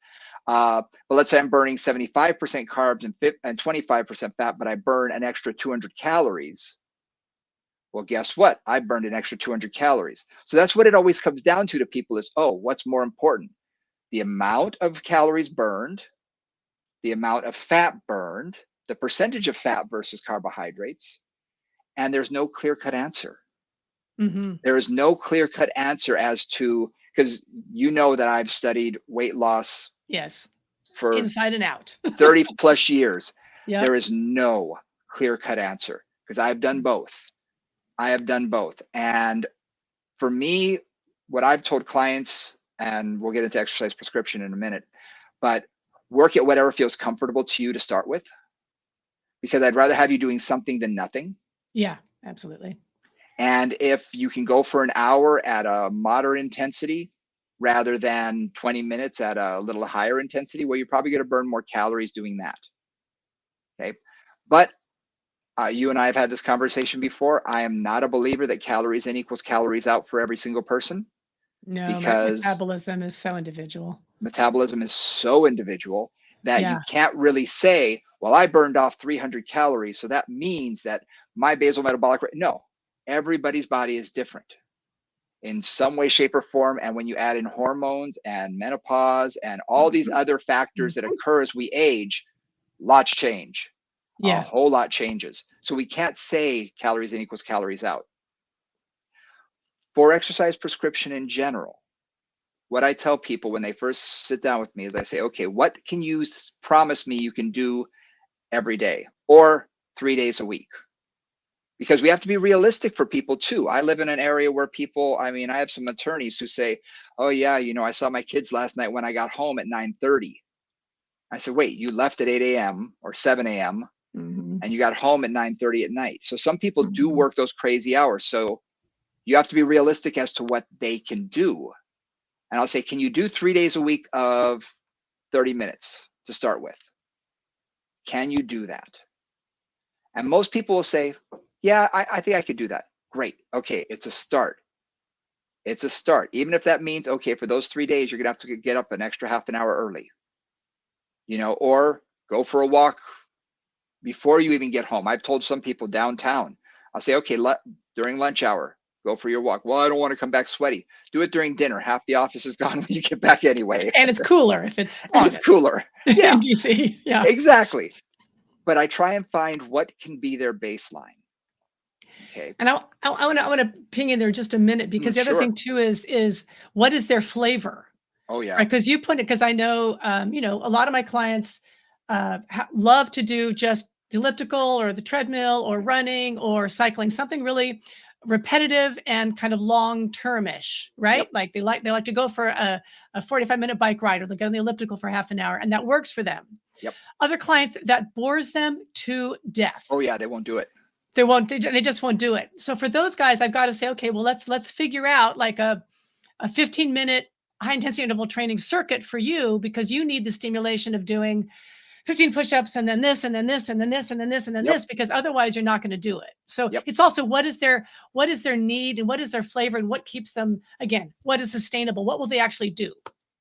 But let's say I'm burning 75% carbs and 25% fat, but I burn an extra 200 calories. Well, guess what? I burned an extra 200 calories. So that's what it always comes down to people is, oh, what's more important? The amount of calories burned, the amount of fat burned, the percentage of fat versus carbohydrates, and there's no clear-cut answer. There is no clear-cut answer as to, because that I've studied weight loss for inside and out 30 plus years. There is no clear-cut answer because I've done both. And for me, what I've told clients, and we'll get into exercise prescription in a minute, but work at whatever feels comfortable to you to start with, because I'd rather have you doing something than nothing. Yeah, absolutely. And if you can go for an hour at a moderate intensity rather than 20 minutes at a little higher intensity, well, you're probably going to burn more calories doing that. Okay. But you and I have had this conversation before. I am not a believer that calories in equals calories out for every single person. No, because metabolism is so individual. Metabolism is so individual that you Yeah. can't really say, well, I burned off 300 calories, so that means that my basal metabolic rate. No, everybody's body is different in some way, shape, or form. And when you add in hormones and menopause and all these other factors that occur as we age, lots change. A Yeah. whole lot changes. So we can't say calories in equals calories out. For exercise prescription in general, what I tell people when they first sit down with me is I say, okay, what can you promise me you can do every day or 3 days a week? Because we have to be realistic for people too. I live in an area where people, I mean, I have some attorneys who say, oh yeah, I saw my kids last night when I got home at 9:30. I said, wait, you left at 8 a.m. or 7 a.m. and you got home at 9:30 at night. So some people do work those crazy hours. So you have to be realistic as to what they can do. And I'll say, can you do 3 days a week of 30 minutes to start with? Can you do that? And most people will say, yeah, I think I could do that. Great. Okay, it's a start. It's a start. Even if that means, okay, for those 3 days, you're going to have to get up an extra half an hour early, or go for a walk before you even get home. I've told some people downtown, I'll say, okay, during lunch hour, go for your walk. Well, I don't want to come back sweaty. Do it during dinner. Half the office is gone when you get back anyway. And it's cooler if it's and it's cooler. Yeah, in DC. Yeah, exactly. But I try and find what can be their baseline. Okay. And I want to ping in there just a minute, because the other Sure. thing too is what is their flavor? Oh yeah. Right, because you put it, because I know a lot of my clients love to do just the elliptical or the treadmill or running or cycling, something really repetitive and kind of long-termish, right? Yep. Like they like to go for a 45-minute bike ride, or they get on the elliptical for half an hour, and that works for them. Yep. Other clients, that bores them to death. Oh yeah, they won't do it. They won't. They just won't do it. So for those guys, I've got to say, okay, well, let's figure out like a 15-minute high intensity interval training circuit for you, because you need the stimulation of doing 15 push-ups and then this and then this and then this and then this and then this, because otherwise you're not going to do it. So it's also what is their need and what is their flavor and what keeps them, again, what is sustainable? What will they actually do?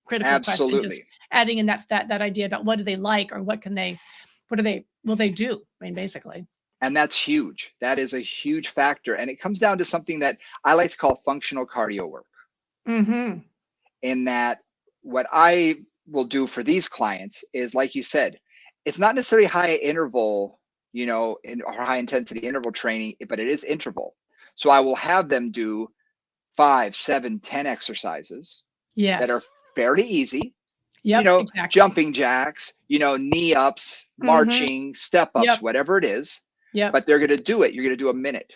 Critical Absolutely. question. Just adding in that idea about what do they like, or will they do? I mean, basically. And that's huge. That is a huge factor. And it comes down to something that I like to call functional cardio work. In that, what I will do for these clients is, like you said, it's not necessarily high interval, or high intensity interval training, but it is interval. So I will have them do 5, 7, 10 exercises that are fairly easy. Exactly. Jumping jacks, knee ups, marching, step ups, whatever it is. But they're going to do it. You're going to do a minute.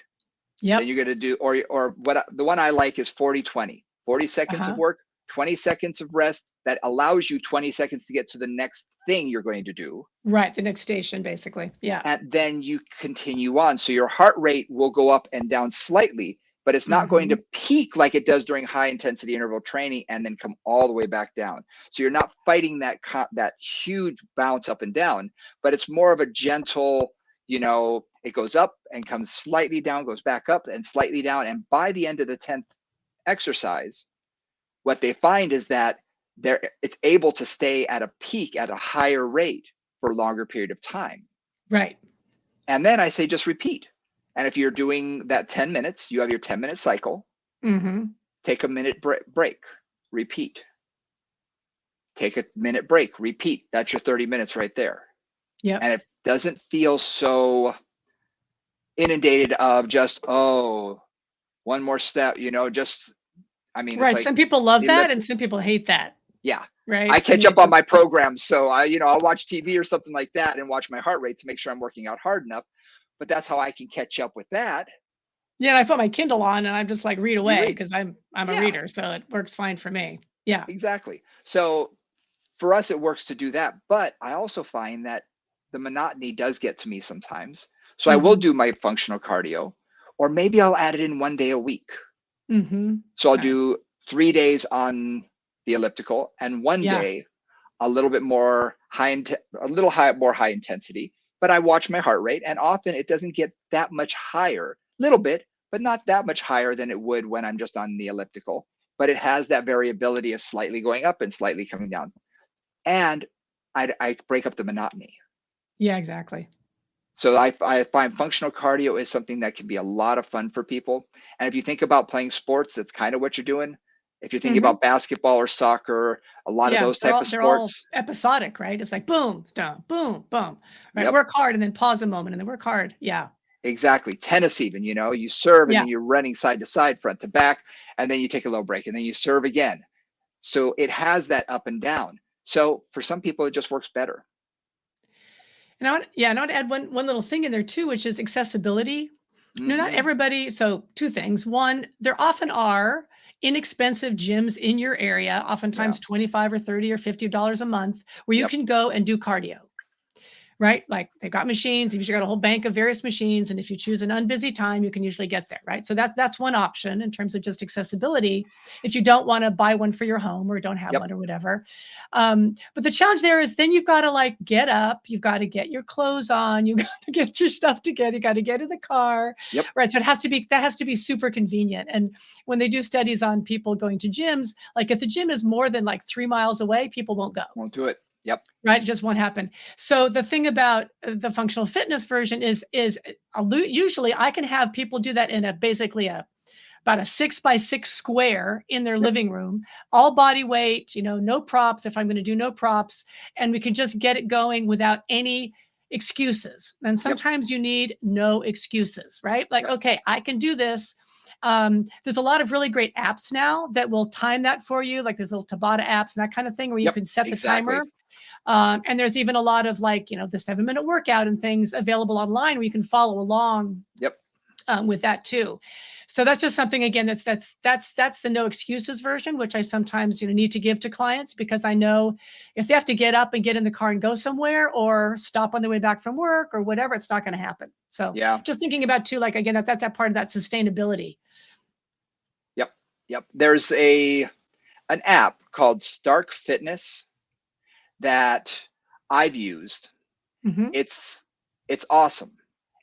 Then you're going to do, or what the one I like is 40-20, 40 seconds of work, 20 seconds of rest. That allows you 20 seconds to get to the next thing you're going to do. Right. The next station, basically. Yeah. And then you continue on. So your heart rate will go up and down slightly, but it's not going to peak like it does during high intensity interval training and then come all the way back down. So you're not fighting that huge bounce up and down, but it's more of a gentle, it goes up and comes slightly down, goes back up and slightly down. And by the end of the 10th exercise, what they find is that it's able to stay at a peak at a higher rate for a longer period of time. Right. And then I say, just repeat. And if you're doing that 10 minutes, you have your 10-minute cycle. Take a minute break, repeat. Take a minute break, repeat. That's your 30 minutes right there. Yeah. And it doesn't feel so inundated of just, oh, one more step, just, I mean, right. it's like, some people love that and some people hate that. Yeah. Right. I catch up on my programs. So I'll watch TV or something like that and watch my heart rate to make sure I'm working out hard enough. But that's how I can catch up with that. Yeah. And I put my Kindle on and I'm just like, read away, because I'm a reader. So it works fine for me. Yeah. Exactly. So for us, it works to do that. But I also find that the monotony does get to me sometimes. So I will do my functional cardio, or maybe I'll add it in 1 day a week. So I'll do 3 days on the elliptical and 1 day a little bit more more high intensity, but I watch my heart rate, and often it doesn't get that much higher, little bit, but not that much higher than it would when I'm just on the elliptical, but it has that variability of slightly going up and slightly coming down. And I break up the monotony. Yeah, exactly. So I find functional cardio is something that can be a lot of fun for people. And if you think about playing sports, that's kind of what you're doing. If you're thinking Hmm. about basketball or soccer, a lot of Yeah, those type of they're all sports, episodic, right? It's like boom, down, boom, boom, right? yep, Work hard and then pause a moment and then work hard. Yeah, exactly. Tennis even, you serve and yeah. then you're running side to side, front to back, and then you take a little break and then you serve again. So it has that up and down. So for some people, it just works better. And I want to add one little thing in there too, which is accessibility. Not Hmm. everybody. So two things. One, there often are inexpensive gyms in your area, Yeah. oftentimes 25 or 30 or $50 a month, where you Yep. can go and do cardio. Right? Like they've got machines, you've usually got a whole bank of various machines. And if you choose an unbusy time, you can usually get there, right? So that's one option in terms of just accessibility. If you don't want to buy one for your home or don't have Yep. one or whatever. But the challenge there is then you've got to like get up, you've got to get your clothes on, you've got to get your stuff together, you got to get in the car, Yep. right? So that has to be super convenient. And when they do studies on people going to gyms, like if the gym is more than like 3 miles away, people won't go. Won't do it. Yep. Right, it just won't happen. So the thing about the functional fitness version is usually I can have people do that in basically about a 6 by 6 square in their Yep. living room, all body weight, no props if I'm going to do no props, and we can just get it going without any excuses. And Yep. sometimes you need no excuses, right? Like, Yep. okay, I can do this. There's a lot of really great apps now that will time that for you. Like there's little Tabata apps and that kind of thing where you Yep. can set the Exactly. timer. And there's even a lot of like, the 7-minute workout and things available online where you can follow along Yep. with that too. So that's just something again that's the no excuses version, which I sometimes need to give to clients because I know if they have to get up and get in the car and go somewhere or stop on the way back from work or whatever, it's not going to happen. So Yeah. just thinking about too, like again, that's that part of that sustainability. Yep. Yep. There's an app called Stark Fitness that I've used. Hmm. It's awesome.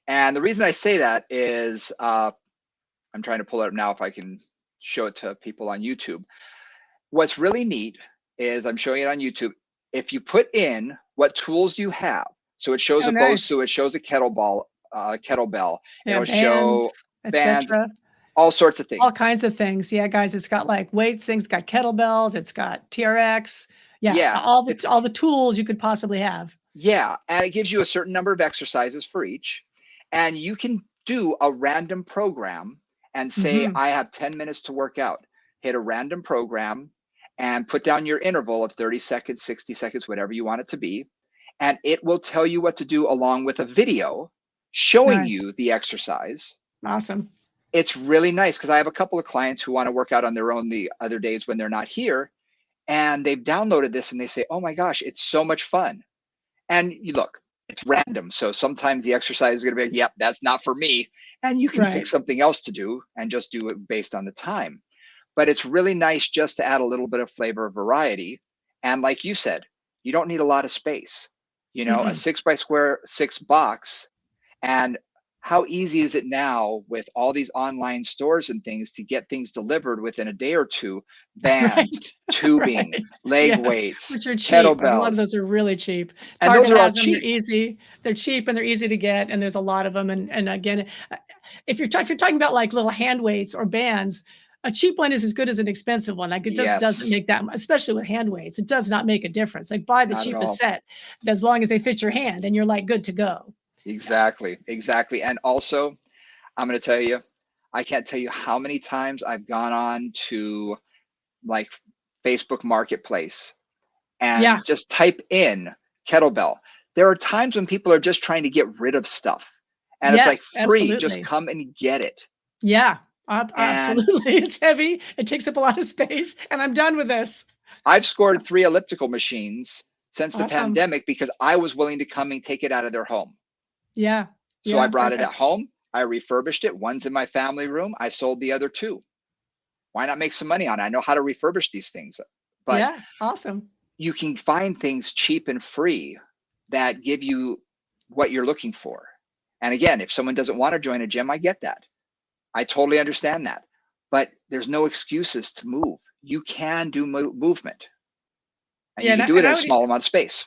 And the reason I say that is I'm trying to pull it up now if I can show it to people on YouTube. What's really neat is I'm showing it on YouTube. If you put in what tools you have, so it shows Oh, a Bose, nice. so it shows a kettlebell. Yeah, It'll bands, show bands, etc. all sorts of All things. kinds of things. Yeah, guys, it's got like weights things, it's got kettlebells, it's got TRX. Yeah, Yeah, all the tools you could possibly have. yeah, and it gives you a certain number of exercises for each, and you can do a random program and say, Mhm. I have 10 minutes to work out. Hit a random program and put down your interval of 30 seconds, 60 seconds, whatever you want it to be. And it will tell you what to do along with a video showing Nice. you the exercise. Awesome. It's really nice because I have a couple of clients who want to work out on their own the other days when they're not here. And they've downloaded this and they say, oh my gosh, it's so much fun. And you look, it's random. So sometimes the exercise is going to be like, yep, that's not for me. And you can pick Right. something else to do and just do it based on the time. But it's really nice just to add a little bit of flavor of variety. And like you said, you don't need a lot of space. A Mm-mm. 6 by 6 box. And how easy is it now with all these online stores and things to get things delivered within a day or two? Bands, Right. tubing, Right. leg Yes, weights, which are cheap. A lot of kettlebells, those are really cheap. and those Target are all has them. They're cheap. easy. They're cheap and they're easy to get. And there's a lot of them. And again, if you're talking about like little hand weights or bands, a cheap one is as good as an expensive one. Like it just doesn't Yes, make that, especially with hand weights, it does not make a difference. Like buy the not at cheapest all. set as long as they fit your hand and you're like good to go. Yeah. Exactly, exactly. And also, I'm going to tell you, I can't tell you how many times I've gone on to like Facebook Marketplace Yeah. and just type in kettlebell. There are times when people are just trying to get rid of stuff and it's Yes, like free, just absolutely. come and get it. Yeah, And absolutely. It's heavy. It takes up a lot of space and I'm done with this. I've scored 3 elliptical machines since the Awesome. pandemic because I was willing to come and take it out of their home. Yeah. So I Yeah. brought it at home. I refurbished it. One's in my family room. I sold the other two. Why not make some money on it? I know how to refurbish these things. But Yeah. Awesome. you can find things cheap and free that give you what you're looking for. And again, if someone doesn't want to join a gym, I get that. I totally understand that. But there's no excuses to move. You can do movement and Yeah. you can do it And in I a would small amount of space.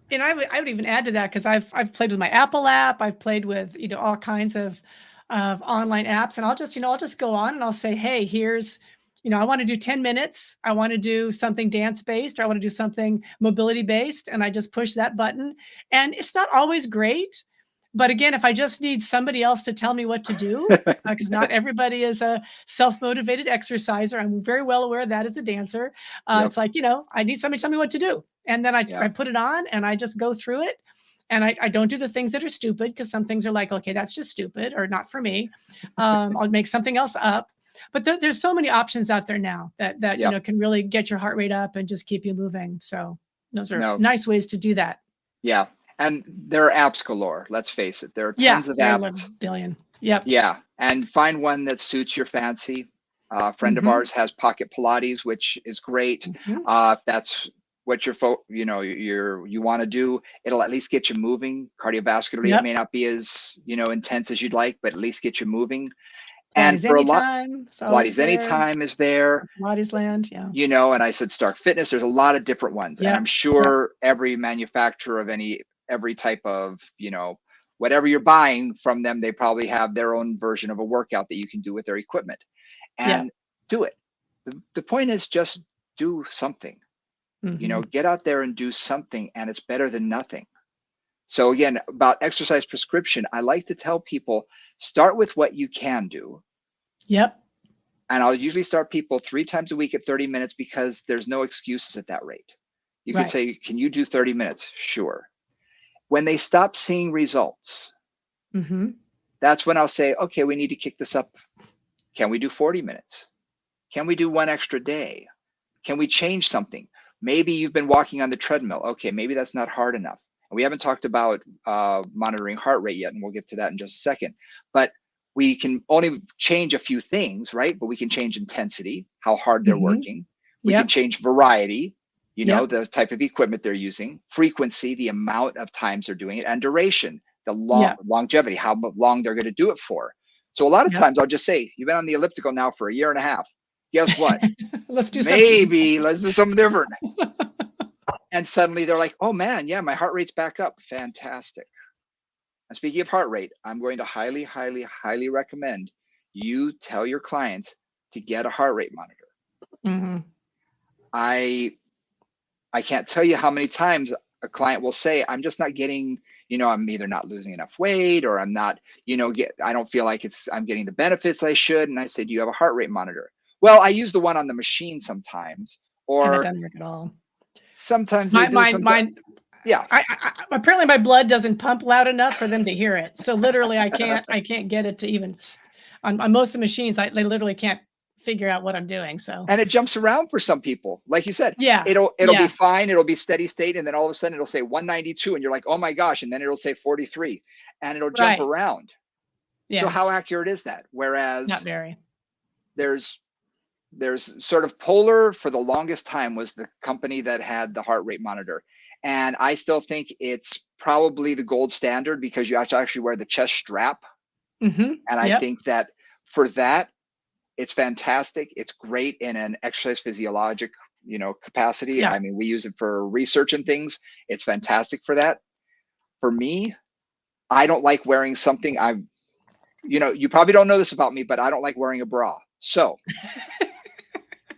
And I would even add to that, because I've played with my Apple app. I've played with, all kinds of online apps, and I'll just go on and I'll say, hey, here's, I want to do 10 minutes. I want to do something dance based, or I want to do something mobility based. And I just push that button. And it's not always great. But again, if I just need somebody else to tell me what to do, because not everybody is a self-motivated exerciser. I'm very well aware of that as a dancer. Yep. It's like, I need somebody to tell me what to do. And then I Yeah. put it on and I just go through it. And I don't do the things that are stupid, because some things are like, okay, that's just stupid or not for me. I'll make something else up. But there's so many options out there now that Yep. can really get your heart rate up and just keep you moving. So those are No. nice ways to do that. Yeah. And there are apps galore. Let's face it. There are Yeah, tons of there are apps. 11 billion. Yep. Yeah. And find one that suits your fancy. A friend of Mm-hmm. ours has Pocket Pilates, which is great. Mm-hmm. If that's what you want to do, it'll at least get you moving. Cardiovascularly, it Yep. may not be as, intense as you'd like, but at least get you moving. And Pilates for a lot, Anytime. It's always Pilates there. Anytime is there. Pilates Land. Yeah. And I said Stark Fitness. There's a lot of different ones, and I'm Yep. Yep. sure every manufacturer of every type of whatever you're buying from them, they probably have their own version of a workout that you can do with their equipment, Yeah. and do it. The point is just do something. Mm-hmm. Get out there and do something, and it's better than nothing. So again, about exercise prescription, I like to tell people, start with what you can do. Yep. And I'll usually start people 3 times a week at 30 minutes, because there's no excuses at that rate. You could Right. say, can you do 30 minutes? Sure. When they stop seeing results, Mm-hmm. that's when I'll say, okay, we need to kick this up. Can we do 40 minutes? Can we do one extra day? Can we change something? Maybe you've been walking on the treadmill. Okay, maybe that's not hard enough. And we haven't talked about monitoring heart rate yet, and we'll get to that in just a second. But we can only change a few things, right? But we can change intensity, how hard they're Mm-hmm. working. We can Yep. change variety, Yep. the type of equipment they're using, frequency, the amount of times they're doing it, and duration, the Yep. longevity, how long they're going to do it for. So a lot of Yep. times I'll just say, you've been on the elliptical now for a year and a half. Guess what? Let's do something. Maybe let's do something different. And suddenly they're like, oh man, yeah, my heart rate's back up. Fantastic. And speaking of heart rate, I'm going to highly, highly, highly recommend you tell your clients to get a heart rate monitor. Mm-hmm. I can't tell you how many times a client will say, I'm just not getting, I'm either not losing enough weight, or I'm not, I don't feel like I'm getting the benefits I should. And I say, do you have a heart rate monitor? Well, I use the one on the machine sometimes, And that or doesn't work at all. sometimes they do. Mine. Yeah. Apparently my blood doesn't pump loud enough for them to hear it. So literally I can't get it to even on most of the machines. They literally can't figure out what I'm doing. So, And it jumps around for some people. Like you said, yeah, it'll yeah. be fine. It'll be steady state. And then all of a sudden it'll say 192 and you're like, oh my gosh. And then it'll say 43 and it'll jump Right. around. Yeah. So how accurate is that? Whereas Not very. There's sort of Polar for the longest time was the company that had the heart rate monitor. And I still think it's probably the gold standard, because you have to actually wear the chest strap. Mm-hmm. And I think that for that, it's fantastic. It's great in an exercise physiologic, capacity. Yeah. I mean, we use it for research and things. It's fantastic for that. For me, I don't like wearing something. You probably don't know this about me, but I don't like wearing a bra. So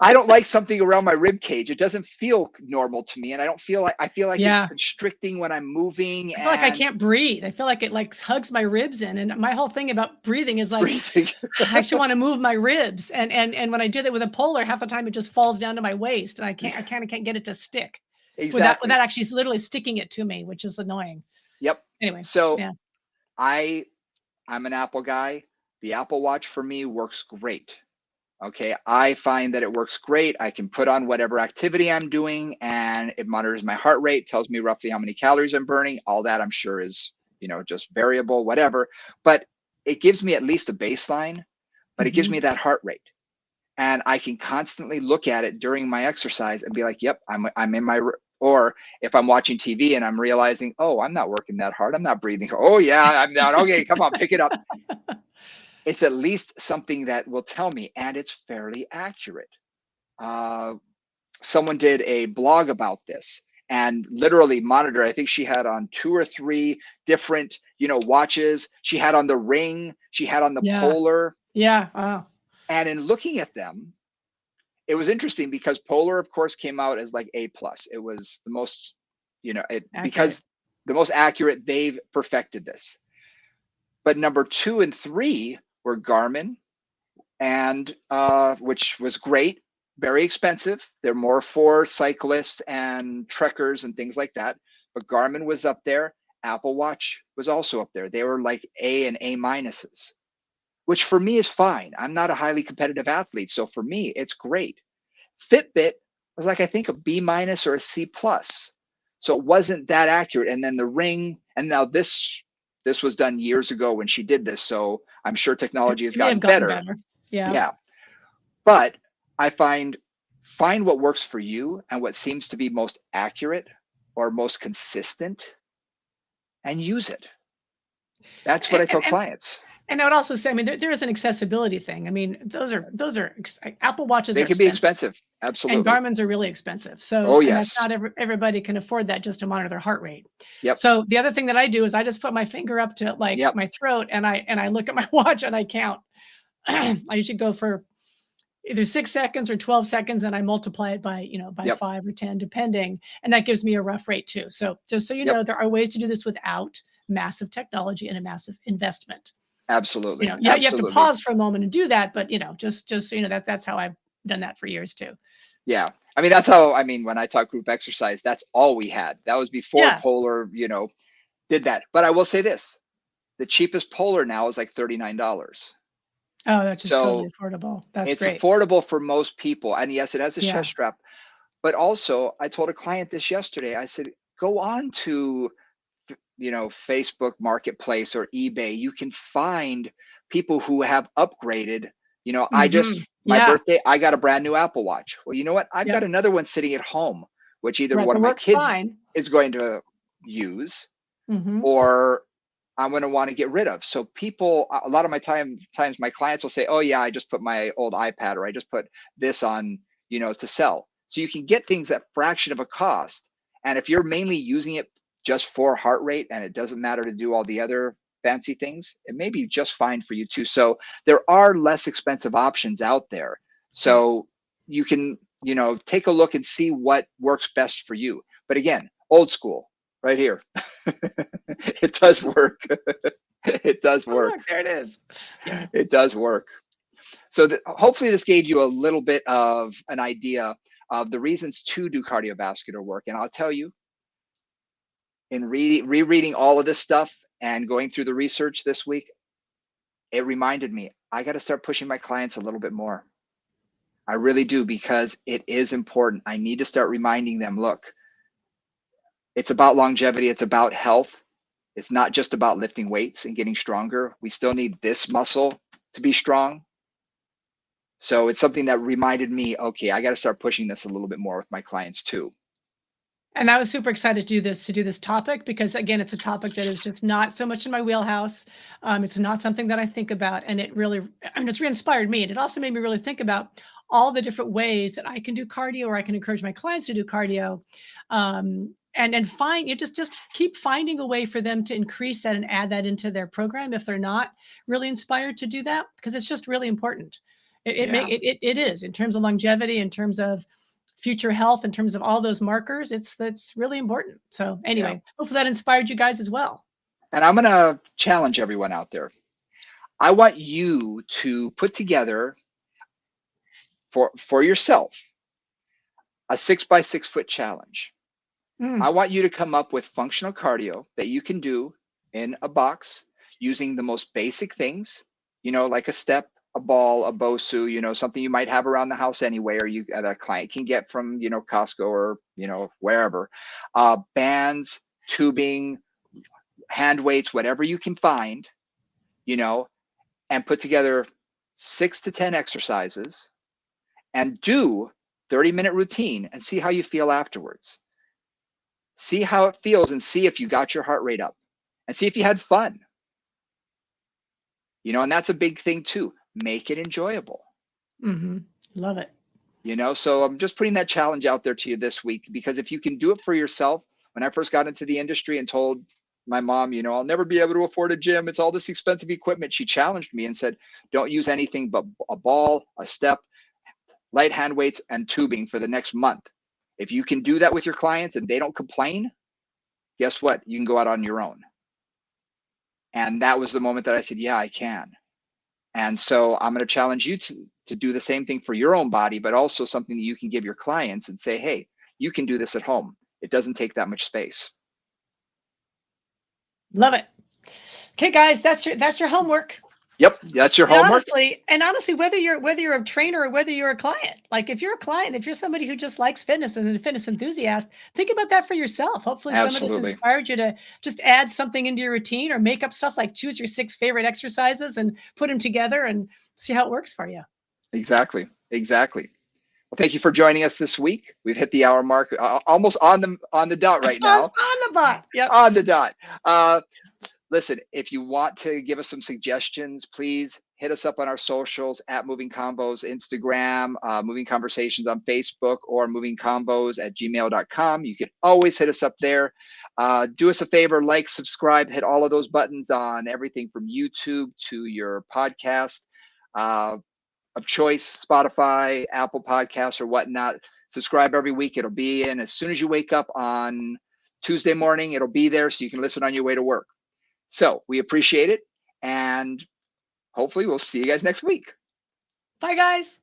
I don't like something around my rib cage. It doesn't feel normal to me. And I feel like Yeah. it's constricting when I'm moving. I feel like I can't breathe. I feel like it like hugs my ribs in. And my whole thing about breathing is like, breathing. I actually want to move my ribs. And when I do that with a Polar, half the time it just falls down to my waist and I kind of can't get it to stick. Exactly. Without actually literally sticking it to me, which is annoying. Yep. Anyway. So yeah. I'm an Apple guy. The Apple Watch for me works great. Okay. I find that it works great. I can put on whatever activity I'm doing and it monitors my heart rate, tells me roughly how many calories I'm burning. All that I'm sure is, just variable, whatever, but it gives me at least a baseline, but it gives me that heart rate. And I can constantly look at it during my exercise and be like, yep, I'm in my, or if I'm watching TV and I'm realizing, oh, I'm not working that hard. I'm not breathing. Oh yeah, I'm not. Okay, come on, pick it up. It's at least something that will tell me, and it's fairly accurate. Someone did a blog about this, and literally monitor. I think she had on 2 or 3 different, watches. She had on the Ring, she had on the Yeah. Polar. Yeah. Wow. And in looking at them, it was interesting because Polar, of course, came out as like A plus. It was the most, because Accurate. the most accurate. They've perfected this. But number 2 and 3 were Garmin, and which was great, very expensive. They're more for cyclists and trekkers and things like that. But Garmin was up there. Apple Watch was also up there. They were like A and A minuses, which for me is fine. I'm not a highly competitive athlete, so for me, it's great. Fitbit was like, I think, a B minus or a C plus. So it wasn't that accurate. And then the Ring, and now this was done years ago when she did this, so I'm sure technology has It may have gotten gotten better. better. Yeah. Yeah. But I find what works for you and what seems to be most accurate or most consistent, and use it. That's what I tell And clients. I would also say, I mean, there is an accessibility thing. I mean, Apple Watches They are can be expensive, expensive. and Absolutely. Garmin's are really expensive. So, Oh, and that's yes. not everybody can afford that just to monitor their heart rate. Yep. So the other thing that I do is I just put my finger up to like Yep. my throat, and I look at my watch and I count. I usually go for either 6 seconds or 12 seconds, and I multiply it by, by Yep. 5 or 10, depending. And that gives me a rough rate too. So just so you Yep. know, there are ways to do this without massive technology and a massive investment. Absolutely. You have to Absolutely. pause for a moment and do that, but just so you know, that's how I've done that for years too. Yeah. I mean, that's how, when I taught group exercise, that's all we had. That was before Yeah. Polar, did that. But I will say this, the cheapest Polar now is like $39. Oh, that's just So totally affordable. That's it's great. affordable for most people. And yes, it has a Yeah. chest strap. But also, I told a client this yesterday. I said, go on to, Facebook Marketplace or eBay. You can find people who have upgraded. My Yeah. birthday, I got a brand new Apple Watch. Well, you know what? I've got Yep. another one sitting at home, which either Right. one That of my works kids fine. is going to use, Hmm. or I'm going to want to get rid of. So people, a lot of my times my clients will say, oh yeah, I just put my old iPad, or I just put this on, to sell. So you can get things at fraction of a cost. And if you're mainly using it just for heart rate and it doesn't matter to do all the other fancy things, it may be just fine for you too. So there are less expensive options out there. Right. So you can, take a look and see what works best for you. But again, old school right here. It does work. It does Oh, work. look, there it is. Yeah. It does work. So hopefully this gave you a little bit of an idea of the reasons to do cardiovascular work. And I'll tell you, in rereading all of this stuff and going through the research this week, it reminded me, I got to start pushing my clients a little bit more. I really do, because it is important. I need to start reminding them, look, it's about longevity. It's about health. It's not just about lifting weights and getting stronger. We still need this muscle to be strong. So it's something that reminded me, okay, I got to start pushing this a little bit more with my clients too. And I was super excited to do this topic because, again, it's a topic that is just not so much in my wheelhouse. It's not something that I think about, and it's re-inspired me, and it also made me really think about all the different ways that I can do cardio, or I can encourage my clients to do cardio, and find you just keep finding a way for them to increase that and add that into their program if they're not really inspired to do that, because it's just really important. Yeah. It is, in terms of longevity, in terms of future health, in terms of all those markers. That's really important. So Yeah. anyway, hopefully that inspired you guys as well. And I'm going to challenge everyone out there. I want you to put together for yourself a 6x6 foot challenge. I Mm, want you to come up with functional cardio that you can do in a box using the most basic things, like a step, a ball, a BOSU, something you might have around the house anyway, or that a client can get from, Costco or, wherever. Bands, tubing, hand weights, whatever you can find, and put together 6 to 10 exercises and do 30-minute routine and see how you feel afterwards. See how it feels and see if you got your heart rate up and see if you had fun. And that's a big thing too. Make it enjoyable. hmm Love it. So I'm just putting that challenge out there to you this week, because if you can do it for yourself. When I first got into the industry and told my mom, I'll never be able to afford a gym, it's all this expensive equipment, she challenged me and said, don't use anything but a ball, a step, light hand weights, and tubing for the next month. If you can do that with your clients and they don't complain, guess what? You can go out on your own. And that was the moment that I said, yeah, I can. And so I'm going to challenge you to do the same thing for your own body, but also something that you can give your clients and say, hey, you can do this at home. It doesn't take that much space. Love it. Okay, guys, that's your homework. Yep, that's your homework. Honestly, whether you're a trainer or whether you're a client, like if you're a client, if you're somebody who just likes fitness and a fitness enthusiast, think about that for yourself. Hopefully some of this inspired you to just add something into your routine or make up stuff like choose your 6 favorite exercises and put them together and see how it works for you. Exactly. Well, thank you for joining us this week. We've hit the hour mark, almost on the dot right now. on the dot. Yep. On the dot. Listen, if you want to give us some suggestions, please hit us up on our socials at Moving Combos, Instagram, Moving Conversations on Facebook, or movingcombos@gmail.com. You can always hit us up there. Do us a favor, like, subscribe, hit all of those buttons on everything from YouTube to your podcast of choice, Spotify, Apple Podcasts, or whatnot. Subscribe every week. It'll be in as soon as you wake up on Tuesday morning. It'll be there so you can listen on your way to work. So we appreciate it, and hopefully we'll see you guys next week. Bye, guys.